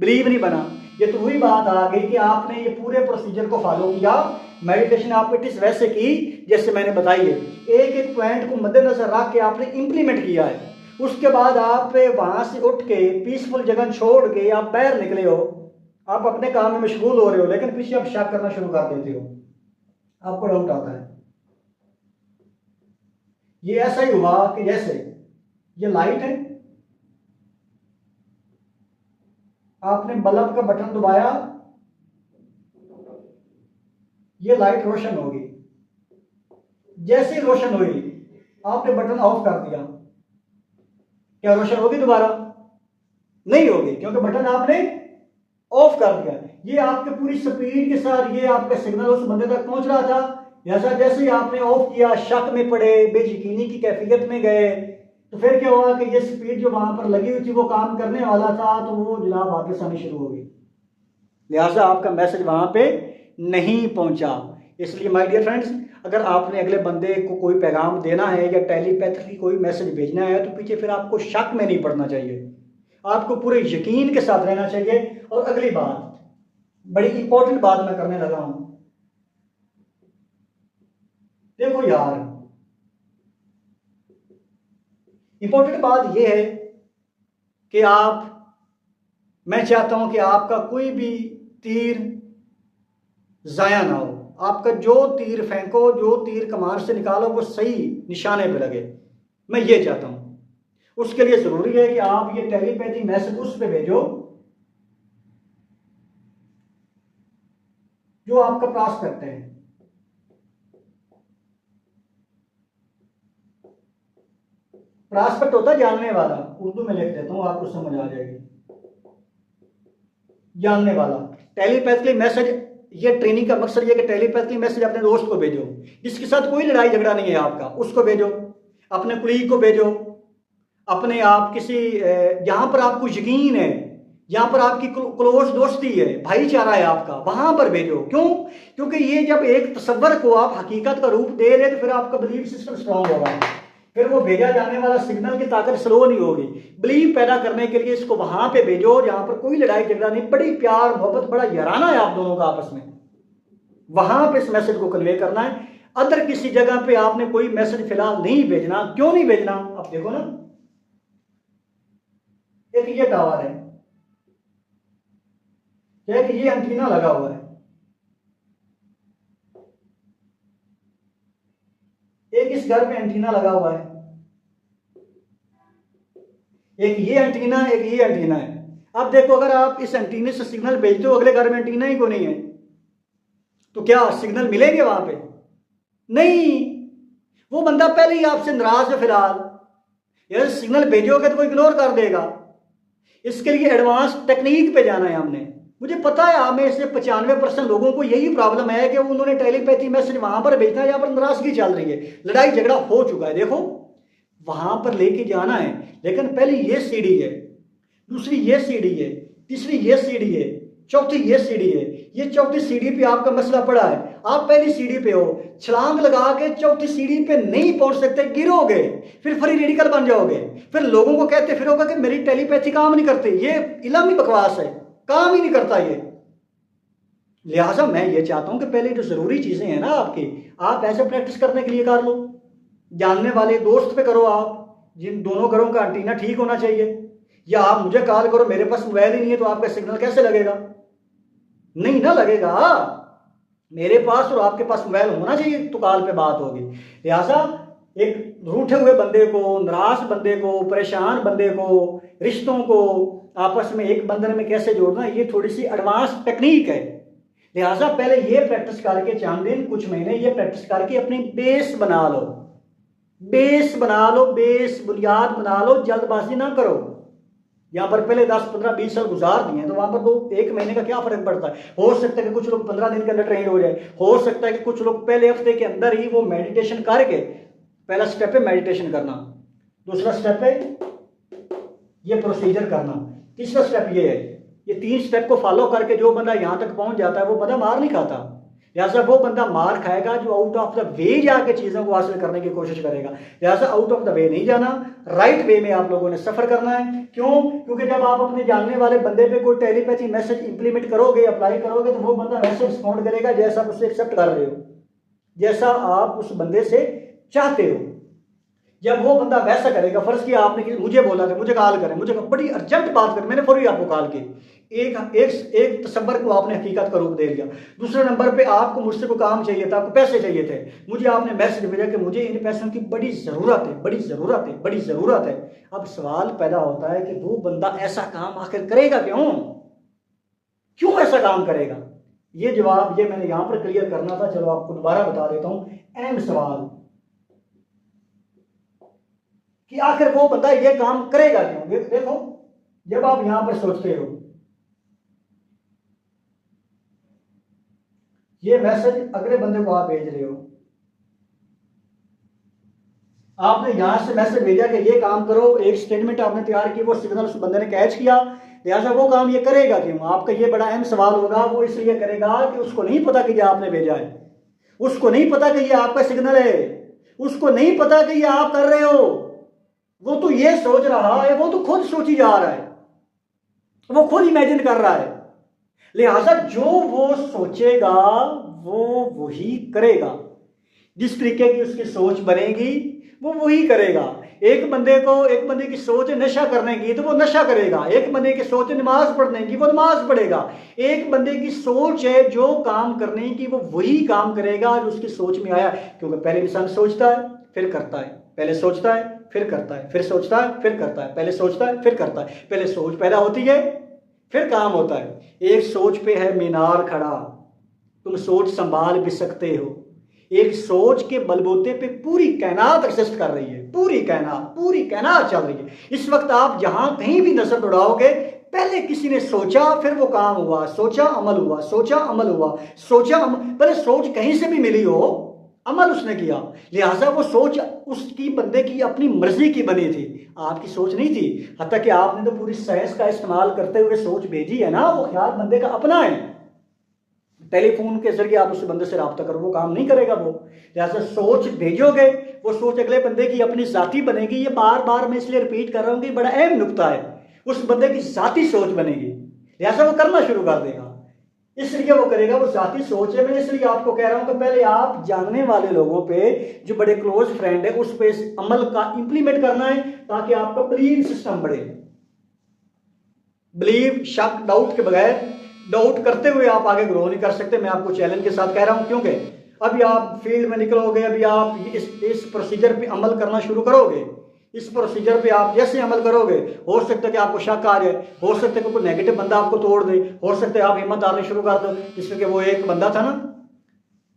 A: बिलीव नहीं बना। ये तो वही बात आ गई कि आपने ये पूरे प्रोसीजर को फॉलो किया, मेडिटेशन आपने टिस वैसे की जैसे मैंने बताई है, एक एक पॉइंट को मद्देनजर रख के आपने इंप्लीमेंट किया है, उसके बाद आप वहाँ से उठ के पीसफुल जगह छोड़ के आप बाहर निकले हो, आप अपने काम में मशगूल हो रहे हो, लेकिन पीछे आप शक करना शुरू कर देते हो, आपको डाउट आता है। ये ऐसा ही हुआ कि जैसे ये लाइट है, आपने बल्ब का बटन दबाया, ये लाइट रोशन होगी। जैसे ही रोशन हुई आपने बटन ऑफ कर दिया, क्या रोशन होगी दोबारा? नहीं होगी, क्योंकि बटन आपने ऑफ कर दिया। ये आपके पूरी स्पीड के साथ ये आपका सिग्नल उस बंदे तक पहुंच रहा था। जैसा जैसे ही आपने ऑफ किया, शक में पड़े, बेयकीनी की कैफियत में गए, तो फिर क्या हुआ कि ये स्पीड जो वहां पर लगी हुई थी वो काम करने वाला था, तो वो जनाब वापस आनी शुरू हो गई। लिहाजा आपका मैसेज वहां पे नहीं पहुंचा। इसलिए माय डियर फ्रेंड्स, अगर आपने अगले बंदे को कोई पैगाम देना है या टेलीपैथी कोई मैसेज भेजना है, तो पीछे फिर आपको शक में नहीं पड़ना चाहिए, आपको पूरे यकीन के साथ रहना चाहिए। और अगली बात, बड़ी इंपॉर्टेंट बात मैं करने लगा हूं। देखो यार, इंपॉर्टेंट बात यह है कि मैं चाहता हूं कि आपका कोई भी तीर जाया ना हो। आपका जो तीर फेंको, जो तीर कमान से निकालो, वो सही निशाने पे लगे, मैं ये चाहता हूं। उसके लिए जरूरी है कि आप ये टेलीपैथी मैसेज उस पे भेजो जो आपका प्रॉस्पेक्ट है। प्रॉस्पेक्ट होता है जानने वाला, उर्दू में लिख देता हूं, आपको समझ आ जाएगी। जानने वाला टेलीपैथी मैसेज, ये ट्रेनिंग का मकसद ये कि टेलीपैथी मैसेज अपने दोस्त को भेजो जिसके साथ कोई लड़ाई झगड़ा नहीं है आपका, उसको भेजो। अपने कुलीग को भेजो, अपने आप किसी जहां पर आपको यकीन है, जहां पर आपकी क्लोज दोस्ती है, भाईचारा है आपका, वहां पर भेजो। क्यों? क्योंकि ये जब एक तस्वर को आप हकीकत का रूप दे रहे, तो फिर आपका बिलीफ सिस्टम स्ट्रांग होगा, फिर वो भेजा जाने वाला सिग्नल की ताकत स्लो नहीं होगी। बिलीव पैदा करने के लिए इसको वहां पे भेजो जहां पर कोई लड़ाई झगड़ा नहीं, बड़ी प्यार मोहब्बत, बड़ा याराना है आप दोनों का आपस में, वहां पे इस मैसेज को कन्वे करना है। अदर किसी जगह पे आपने कोई मैसेज फिलहाल नहीं भेजना। क्यों नहीं भेजना? आप देखो ना, एक ये टावर है, एक ये एंटीना लगा हुआ है, एक इस घर में एंटीना लगा हुआ है, एक ये एंटीना, एक ये एंटीना है। अब देखो, अगर आप इस एंटीने से सिग्नल भेजते हो, अगले घर में एंटीना ही को नहीं है, तो क्या सिग्नल मिलेंगे वहां पे? नहीं। वो बंदा पहले ही आपसे नाराज है फिलहाल, यार सिग्नल भेजोगे तो वो इग्नोर कर देगा। इसके लिए एडवांस टेक्निक पे जाना है हमने। मुझे पता है आप में से 95% लोगों को यही प्रॉब्लम है कि उन्होंने टेलीपैथी मैसेज वहां पर भेजना है जहां पर नाराजगी चल रही है, लड़ाई झगड़ा हो चुका है। देखो, वहां पर लेके जाना है, लेकिन पहले ये सीढ़ी है, दूसरी ये सीढ़ी है, तीसरी ये सीढ़ी है, चौथी ये सीढ़ी है। ये चौथी सीढ़ी पे आपका मसला पड़ा है। आप पहली सीढ़ी पे हो, छलांग लगा के चौथी सीढ़ी पे नहीं पहुंच सकते, गिरोगे, फिर फ्री रेडिकल बन जाओगे, फिर लोगों को कहते फिरोगे कि मेरी टेलीपैथी काम नहीं करती। ये इलामी बकवास है, काम ही नहीं करता ये। लिहाजा मैं ये चाहता हूं कि पहले जो जरूरी चीजें हैं ना आपकी, आप ऐसे प्रैक्टिस करने के लिए कर लो। जानने वाले दोस्त पे करो, आप जिन दोनों घरों का एंटीना ठीक होना चाहिए। या आप मुझे कॉल करो, मेरे पास मोबाइल ही नहीं है, तो आपका सिग्नल कैसे लगेगा? नहीं ना लगेगा। मेरे पास और आपके पास मोबाइल होना चाहिए तो कॉल पे बात होगी। लिहाजा एक रूठे हुए बंदे को, नाराज बंदे को, परेशान बंदे को, रिश्तों को आपस में एक बंधन में कैसे जोड़ना, ये थोड़ी सी एडवांस टेक्निक है। लिहाजा पहले ये प्रैक्टिस करके, चंद दिन कुछ महीने ये प्रैक्टिस करके अपनी बेस बना लो, बेस बना लो, बेस बुनियाद बना लो। जल्दबाजी ना करो। यहाँ पर पहले 10, 15, 20 साल गुजार दिए, तो वहां पर तो एक महीने का क्या फर्क पड़ता है। हो सकता है कि कुछ लोग 15 दिन के अंदर ट्रेन हो जाए, हो सकता है कि कुछ लोग पहले हफ्ते के अंदर ही वो मेडिटेशन करके, पहला स्टेप है मेडिटेशन करना, दूसरा स्टेप है ये प्रोसीजर करना, तीसरा स्टेप ये है। ये 3 स्टेप को फॉलो करके जो बंदा यहाँ तक पहुंच जाता है, वो बंदा मार नहीं खाता। लिहाजा वो बंदा मार खाएगा जो आउट ऑफ द वे जाके चीजों को हासिल करने की कोशिश करेगा। लिहाजा आउट ऑफ द वे नहीं जाना, राइट वे में आप लोगों ने सफर करना है। क्यों? क्योंकि जब आप अपने जानने वाले बंदे पे कोई टेलीपैथी मैसेज इंप्लीमेंट करोगे, अप्लाई करोगे, तो वो बंदा वैसे रिस्पॉन्ड करेगा जैसा आप उससे एक्सेप्ट कर रहे हो, जैसा आप उस बंदे से चाहते हो। जब वो बंदा वैसा करेगा, फर्ज किया आपने कि मुझे बोला कि मुझे कॉल करें, मुझे बड़ी अर्जेंट बात करें, मैंने फौरी आपको कॉल की, एक एक एक तसव्वुर को आपने हकीकत का रूप दे दिया। दूसरे नंबर पे आपको मुझसे कोई काम चाहिए था, आपको पैसे चाहिए थे, मुझे आपने मैसेज भेजा कि मुझे इन पैसों की बड़ी ज़रूरत है, बड़ी ज़रूरत है, बड़ी ज़रूरत है। अब सवाल पैदा होता है कि वो बंदा ऐसा काम आखिर करेगा क्यों? क्यों ऐसा काम करेगा? ये जवाब ये मैंने यहां पर क्लियर करना था, चलो आपको दोबारा बता देता हूं। अहम सवाल कि आखिर वो बंदा ये काम करेगा क्यों? देखो, जब आप यहां पर सोचते हो, ये मैसेज अगले बंदे को आप भेज रहे हो, आपने यहां से मैसेज भेजा कि ये काम करो, एक स्टेटमेंट आपने तैयार की, वो सिग्नल उस बंदे ने कैच किया, लिहाजा वो काम ये करेगा क्यों? आपका ये बड़ा अहम सवाल होगा। वो इसलिए करेगा कि उसको नहीं पता कि ये आपने भेजा है, उसको नहीं पता कि ये आपका सिग्नल है, उसको नहीं पता कि ये आप कर रहे हो। वो तो ये सोच रहा है, वो तो खुद सोची जा रहा है, वो खुद इमेजिन कर रहा है। लिहाजा जो वो सोचेगा वो वही करेगा, जिस तरीके की उसकी सोच बनेगी वो वही करेगा। एक बंदे की सोच है नशा करने की, तो वो नशा करेगा। एक बंदे की सोच है नमाज पढ़ने की, वो नमाज पढ़ेगा। एक बंदे की सोच है जो काम करने की, वो वही काम करेगा जो उसकी सोच में आया। क्योंकि पहले इंसान सोचता है फिर करता है, पहले सोचता है फिर करता है, फिर सोचता है फिर करता है, पहले सोचता है फिर करता है। पहले सोच पैदा होती है फिर काम होता है। एक सोच पे है मीनार खड़ा, तुम सोच संभाल भी सकते हो। एक सोच के बलबूते पे पूरी कायनात एग्जिस्ट कर रही है, पूरी कायनात चल रही है। इस वक्त आप जहां कहीं भी नजर दौड़ाओगे, पहले किसी ने सोचा फिर वो काम हुआ, सोचा अमल हुआ, सोचा अमल हुआ, सोचा अमल। पहले सोच कहीं से भी मिली हो, अमल उसने किया। लिहाजा वो सोच उसकी बंदे की अपनी मर्जी की बनी थी, आपकी सोच नहीं थी। हत्ता कि आपने तो पूरी साइंस का इस्तेमाल करते हुए सोच भेजी है ना, वो ख्याल बंदे का अपना है। टेलीफोन के जरिए आप उस बंदे से रब्ता करो, वो काम नहीं करेगा वो। लिहाजा सोच भेजोगे, वो सोच अगले बंदे की अपनी जाती बनेगी। ये बार बार मैं इसलिए रिपीट कर रहा हूं कि बड़ा अहम नुकता है। उस बंदे की जाती सोच बनेगी, लिहाजा वो करना शुरू कर देगा। इसलिए वो करेगा, वो जाती सोच है। मैं इसलिए आपको कह रहा हूं कि पहले आप जानने वाले लोगों पे, जो बड़े क्लोज फ्रेंड है, उस पे अमल का इंप्लीमेंट करना है, ताकि आपका बिलीव सिस्टम बढ़े। बिलीव, शक, डाउट के बगैर, डाउट करते हुए आप आगे ग्रो नहीं कर सकते। मैं आपको चैलेंज के साथ कह रहा हूं, क्योंकि अभी आप फील्ड में निकलोगे, अभी आप इस प्रोसीजर पे अमल करना शुरू करोगे। इस प्रोसीजर पे आप जैसे अमल करोगे, हो सकता है कि आपको शक आ जाए, हो सकता है कोई नेगेटिव बंदा आपको तोड़ दे, हो सकता है आप हिम्मत हारनी शुरू कर दो। जिसमें वो एक बंदा था ना,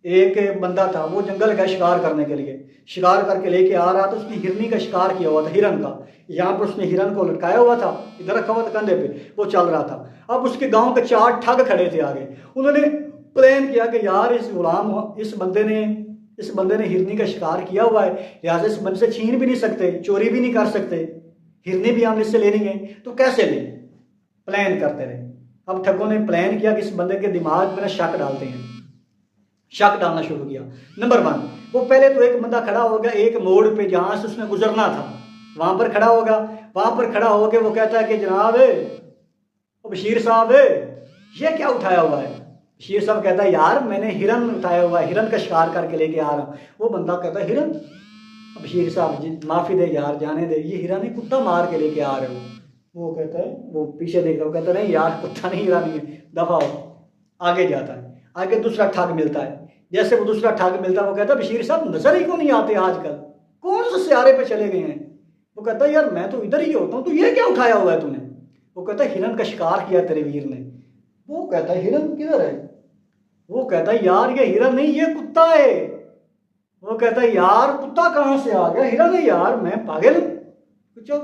A: एक बंदा था, वो जंगल गया शिकार करने के लिए, शिकार करके लेके आ रहा था। उसने हिरनी का शिकार किया हुआ था, हिरन का। यहाँ पर उसने हिरन को लटकाया हुआ था, इधर रखा हुआ था कंधे पे, वो चल रहा था। अब उसके गांव के 4 ठग खड़े थे आगे। उन्होंने प्लान किया कि यार इस बंदे ने हिरनी का शिकार किया हुआ है, लिहाजा इस बंदे से छीन भी नहीं सकते, चोरी भी नहीं कर सकते, हिरनी भी हमने इससे लेनी है, तो कैसे ले? प्लान करते रहे। अब ठगों ने प्लान किया कि इस बंदे के दिमाग में शक डालते हैं, शक डालना शुरू किया। नंबर 1, वो पहले तो एक बंदा खड़ा हो गया एक मोड़ पे जहां से उसने गुजरना था, वहां पर खड़ा होगा। वहां पर खड़ा होकर वो कहता है कि जनाब बशीर साहब, ये क्या उठाया हुआ है? बशीर साहब कहता है यार मैंने हिरन उठाया हुआ है, हिरन का शिकार करके लेके आ रहा हूं। वो बंदा कहता है हिरन? बशीर साहब जी माफी दे यार, जाने दे, ये हिरन ही कुत्ता मार के लेके आ रहे हो। वो कहता है, वो पीछे देख रहा, वो कहता नहीं यार कुत्ता नहीं, हिरन ही है, दफा हो। आगे जाता है, आगे दूसरा ठग मिलता है। जैसे वो दूसरा ठग मिलता है, वो कहता है बशीर साहब नजर ही क्यों नहीं आते आजकल, कौन से सियारे पे चले गए हैं? वो कहता है यार मैं तो इधर ही होता हूँ, तो ये क्या उठाया हुआ है तूने? वो कहता है हिरन का शिकार किया तेरे वीर ने। वो कहता है हिरन किधर है? वो कहता है यार ये हिरन नहीं, ये कुत्ता है। वो कहता है यार कुत्ता कहाँ से आ गया, हिरन है यार, मैं पागल हूँ।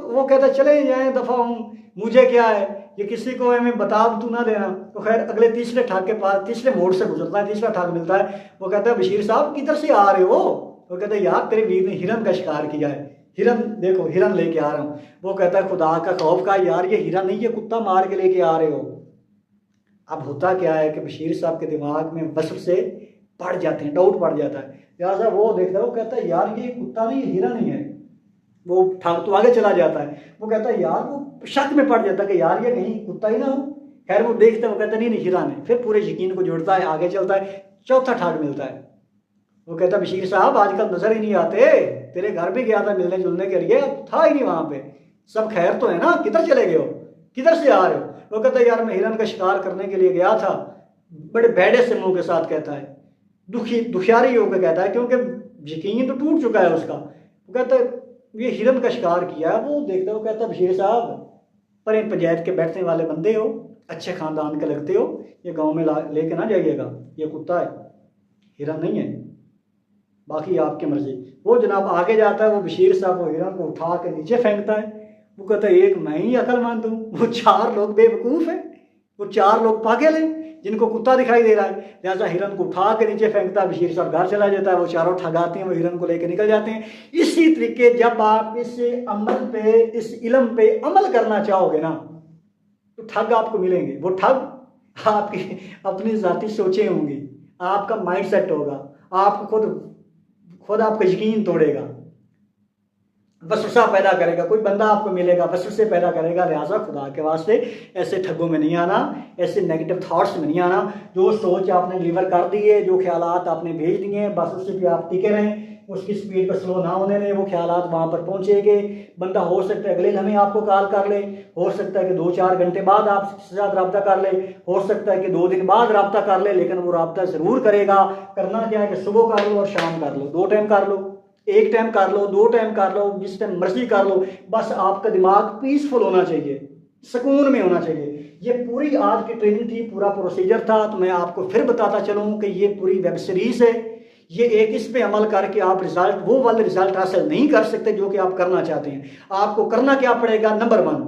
A: वो कहता है चले जाए, दफा हूँ, मुझे क्या है, ये किसी को मैं बता तू ना देना। तो खैर अगले तीसरे ठाक के पास, तीसरे मोड़ से गुजरता है, तीसरा ठाक मिलता है। वो कहता है बशीर साहब किधर से आ रहे हो? वो कहता है यार तेरे वीर ने हिरन का शिकार किया है, हिरन देखो, हिरन लेके आ रहा हूँ। वो कहता है खुदा का खौफ का यार ये हिरन नहीं, ये कुत्ता मार के लेके आ रहे हो। अब होता क्या है कि बशीर साहब के दिमाग में वसव से पड़ जाते हैं, डाउट पड़ जाता है। लिहाजा वो देखता है, वो कहता है यार ये कुत्ता नहीं, ये हिरन ही है। वो ठाक तो आगे चला जाता है। वो कहता है यार, वो शक में पड़ जाता है कि यार ये कहीं कुत्ता ही ना हो। खैर वो देखता है, वो कहता है नहीं नहीं हिरन है। फिर पूरे यकीन को जोड़ता है, आगे चलता है, चौथा ठाक मिलता है। वो कहता बशीर साहब आजकल नजर ही नहीं आते, तेरे घर भी गया था मिलने जुलने के लिए, था ही नहीं वहां पे, सब खैर तो है ना, किधर चले गए हो, किधर से आ रहे हो? वो कहता यार मैं हिरन का शिकार करने के लिए गया था। बड़े बैडे से मुंह के साथ कहता है, दुखियारी होकर कहता है, क्योंकि यकीन तो टूट चुका है उसका। वो कहता है ये हिरन का शिकार किया है। वो देखता है, वो कहता बशीर साहब पर पंचायत के बैठने वाले बंदे हो, अच्छे खानदान के लगते हो, ये गांव में लेके ना जाइएगा, ये कुत्ता है, हिरन नहीं है, बाकी आपकी मर्जी। वो जनाब आगे जाता है, वो बशीर साहब वो हिरन को उठा के नीचे फेंकता है। वो कहता है एक मैं ही अक्लमंद हूँ, वो 4 लोग बेवकूफ़ हैं, वो 4 लोग पागल हैं जिनको कुत्ता दिखाई दे रहा है। लिहाजा हिरन को उठा के नीचे फेंकता है, बशीर साहब घर चला जाता है, वो चारों ठगाते हैं, वो हिरन को लेकर निकल जाते हैं। इसी तरीके जब आप इस अमल पे, इस इल्म पे अमल करना चाहोगे ना, तो ठग आपको मिलेंगे। वो ठग आपकी अपनी ज़ाती सोचें होंगी, आपका माइंड सेट होगा, आपको खुद आपका यकीन तोड़ेगा, वसवसा पैदा करेगा। कोई बंदा आपको मिलेगा, वसवसे पैदा करेगा। लिहाजा खुदा के वास्ते ऐसे ठगों में नहीं आना, ऐसे नेगेटिव थॉट्स में नहीं आना। जो सोच आपने डिलीवर कर दी है, जो ख्यालात आपने भेज दिए हैं, बस उससे भी आप टिके रहें, उसकी स्पीड को स्लो ना होने दें। वो ख्यालात वहाँ पर पहुँचेंगे। बंदा हो सकता है अगले लम्हे आपको कॉल कर ले, हो सकता है कि 2-4 घंटे बाद आपके साथ रब्ता कर ले, हो सकता है कि 2 दिन बाद रब्ता कर ले, लेकिन वो रब्ता ज़रूर करेगा। करना क्या है कि सुबह कर लो और शाम कर लो, 2 टाइम कर लो, 1 टाइम कर लो, 2 टाइम कर लो, जिस टाइम मर्जी कर लो। बस आपका दिमाग पीसफुल होना चाहिए, सुकून में होना चाहिए। ये पूरी आज की ट्रेनिंग थी, पूरा प्रोसीजर था। तो मैं आपको फिर बताता चलूँ कि ये पूरी वेब सीरीज़ है। ये एक इस पे अमल करके आप रिजल्ट, वो वाले रिजल्ट हासिल नहीं कर सकते जो कि आप करना चाहते हैं। आपको करना क्या पड़ेगा? नंबर 1,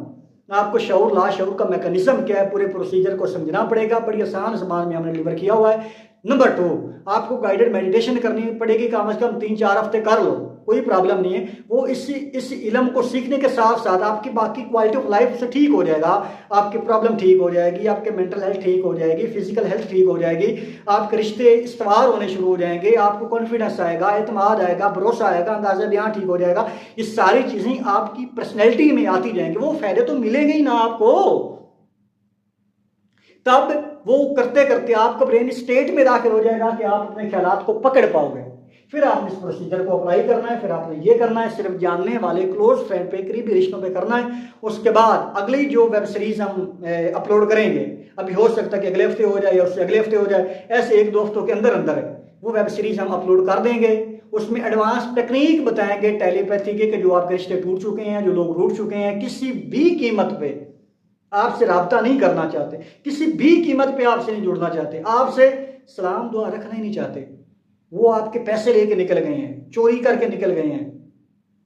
A: आपको शऊर लाशऊर का मैकेनिज्म क्या है, पूरे प्रोसीजर को समझना पड़ेगा। बड़ी आसान ज़बान में हमने डिलीवर किया हुआ है। नंबर 2, आपको गाइडेड मेडिटेशन करनी पड़ेगी, कम से कम 3-4 हफ्ते कर लो, कोई प्रॉब्लम नहीं है। वो इस इल्म को सीखने के साथ साथ आपकी बाकी क्वालिटी ऑफ लाइफ से ठीक हो जाएगा। आपकी प्रॉब्लम ठीक हो जाएगी, आपके मेंटल हेल्थ ठीक हो जाएगी, फिजिकल हेल्थ ठीक हो जाएगी, आपके रिश्ते इस्तवार होने शुरू हो जाएंगे, आपको कॉन्फिडेंस आएगा, एतमाद आएगा, भरोसा आएगा, अंदाजा बयान ठीक हो जाएगा। ये सारी चीज़ें आपकी पर्सनैलिटी में आती जाएंगी। वो फायदे तो मिलेंगे ही ना आपको। तब वो करते करते आपका ब्रेन स्टेट में दाखिल हो जाएगा कि आप अपने ख्यालात को पकड़ पाओगे। फिर आपने इस प्रोसीजर को अप्लाई करना है, फिर आपने ये करना है, सिर्फ जानने वाले क्लोज फ्रेंड पे, करीबी रिश्तों पे करना है। उसके बाद अगली जो वेब सीरीज हम अपलोड करेंगे, अभी हो सकता है कि अगले हफ्ते हो जाए या उससे अगले हफ्ते हो जाए, ऐसे 1-2 हफ्तों के अंदर अंदर वो वेब सीरीज हम अपलोड कर देंगे। उसमें एडवांस टेक्निक बताएंगे टेलीपैथी के, जो आपके रिश्ते टूट चुके हैं, जो लोग रूठ चुके हैं, किसी भी कीमत पे आपसे राब्ता नहीं करना चाहते, किसी भी कीमत पे आपसे नहीं जुड़ना चाहते, आपसे सलाम दुआ रखना ही नहीं चाहते, वो आपके पैसे लेके निकल गए हैं, चोरी करके निकल गए हैं,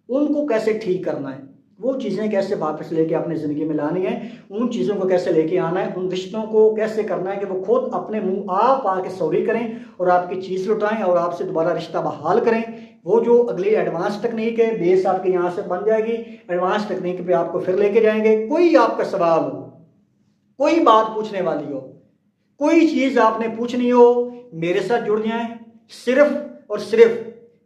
A: उनको कैसे ठीक करना है, वो चीज़ें कैसे वापस लेके अपनी ज़िंदगी में लानी है, उन चीज़ों को कैसे लेके आना है, उन रिश्तों को कैसे करना है कि वो खुद अपने मुंह आप आके सॉरी करें और आपकी चीज़ लुटाएं और आपसे दोबारा रिश्ता बहाल करें। वो जो अगली एडवांस टेक्निक है, बेस आपके यहाँ से बन जाएगी। एडवांस टेक्निक पे आपको फिर लेके जाएंगे। कोई आपका सवाल हो, कोई बात पूछने वाली हो, कोई चीज़ आपने पूछनी हो, मेरे साथ जुड़ जाएं। सिर्फ और सिर्फ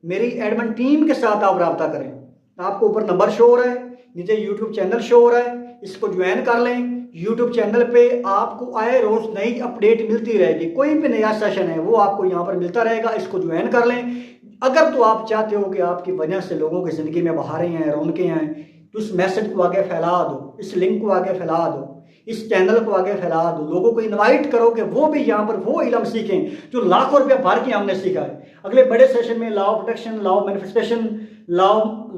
A: मेरी एडमिन टीम के साथ आप रब्ता करें। आपको ऊपर नंबर शो हो रहा है, नीचे यूट्यूब चैनल शो हो रहा है, इसको ज्वाइन कर लें। यूट्यूब चैनल पे आपको आए रोज नई अपडेट मिलती रहेगी। कोई भी नया सेशन है वो आपको यहाँ पर मिलता रहेगा, इसको ज्वाइन कर लें। अगर तो आप चाहते हो कि आपकी वजह से लोगों की ज़िंदगी में बहारें हैं, रौनकें हैं, तो इस मैसेज को आगे फैला दो, इस लिंक को आगे फैला दो, इस चैनल को आगे फैला दो, लोगों को इनवाइट करो कि वो भी यहाँ पर वो इल्म सीखें जो लाखों रुपया भर के हमने सीखा है। अगले बड़े सेशन में law of attraction, law of manifestation, law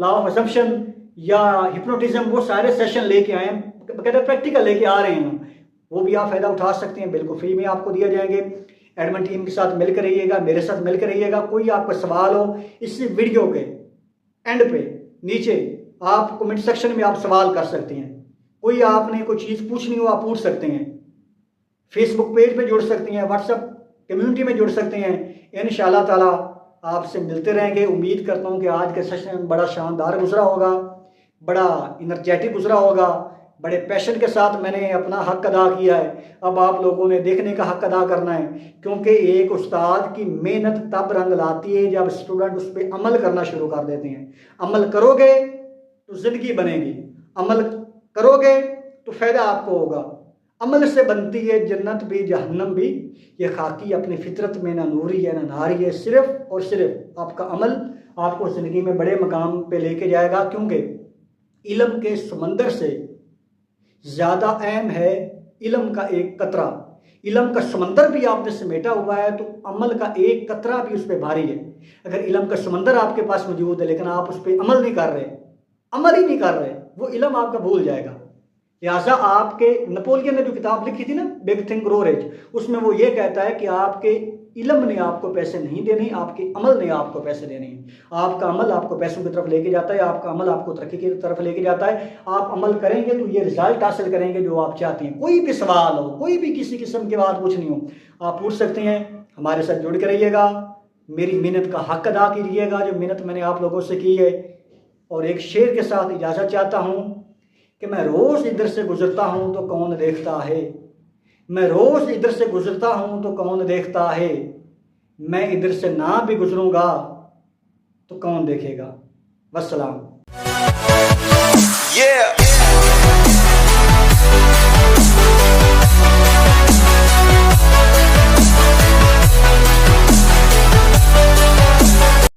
A: of assumption या हिप्नोटिज्म, वो सारे सेशन लेके आए हैं, कहते प्रैक्टिकल लेके आ रहे हैं। वो भी आप फ़ायदा उठा सकते हैं, बिल्कुल फ्री में आपको दिया जाएंगे। एडमिन टीम के साथ मिलकर रहिएगा, मेरे साथ मिलकर रहिएगा। कोई आपका सवाल हो, इस वीडियो के एंड पे नीचे आप कमेंट सेक्शन में आप सवाल कर सकते हैं। कोई आपने कोई चीज़ पूछनी हो आप पूछ सकते हैं। फेसबुक पेज पे जुड़ सकते हैं, व्हाट्सएप कम्युनिटी में जुड़ सकते हैं। इंशाअल्लाह ताला आपसे मिलते रहेंगे। उम्मीद करता हूँ कि आज का सेशन बड़ा शानदार गुजरा होगा, बड़ा इनर्जेटिक गुजरा होगा, बड़े पैशन के साथ मैंने अपना हक अदा किया है। अब आप लोगों ने देखने का हक अदा करना है, क्योंकि एक उस्ताद की मेहनत तब रंग लाती है जब स्टूडेंट उस पर अमल करना शुरू कर देते हैं। अमल करोगे तो ज़िंदगी बनेगी, अमल करोगे तो फ़ायदा आपको होगा। अमल से बनती है जन्नत भी जहन्नम भी, ये खाकी अपनी फितरत में ना नूरी है ना नारी है। सिर्फ और सिर्फ आपका अमल आपको ज़िंदगी में बड़े मकाम पे लेके जाएगा, क्योंकि इल्म के समंदर से ज़्यादा अहम है इल्म का एक कतरा। इल्म का समंदर भी आपने समेटा हुआ है तो अमल का एक कतरा भी उस पर भारी है। अगर इल्म का समंदर आपके पास मौजूद है लेकिन आप उस पर अमल नहीं कर रहे, अमल ही नहीं कर रहे, वो इल्म आपका भूल जाएगा। लिहाजा आपके नेपोलियन ने जो किताब लिखी थी ना, बिग थिंक ग्रो रिच, उसमें वो ये कहता है कि आपके इल्म ने आपको पैसे नहीं देने, आपके अमल ने आपको पैसे देने। आपका अमल आपको पैसों की तरफ लेके जाता है, आपका अमल आपको तरक्की की तरफ लेके जाता है। आप अमल करेंगे तो ये रिजल्ट हासिल करेंगे जो आप चाहते हैं। कोई भी सवाल हो, कोई भी किसी किस्म की बात पूछनी हो, आप पूछ सकते हैं। हमारे साथ जुड़ के रहिएगा, मेरी मेहनत का हक अदा कीजिएगा जो मेहनत मैंने आप लोगों से की है। और एक शेर के साथ इजाज़त चाहता हूँ कि मैं रोज़ इधर से गुजरता हूँ तो कौन देखता है, मैं रोज़ इधर से गुजरता हूँ तो कौन देखता है, मैं इधर से ना भी गुजरूंगा तो कौन देखेगा। वस्सलाम।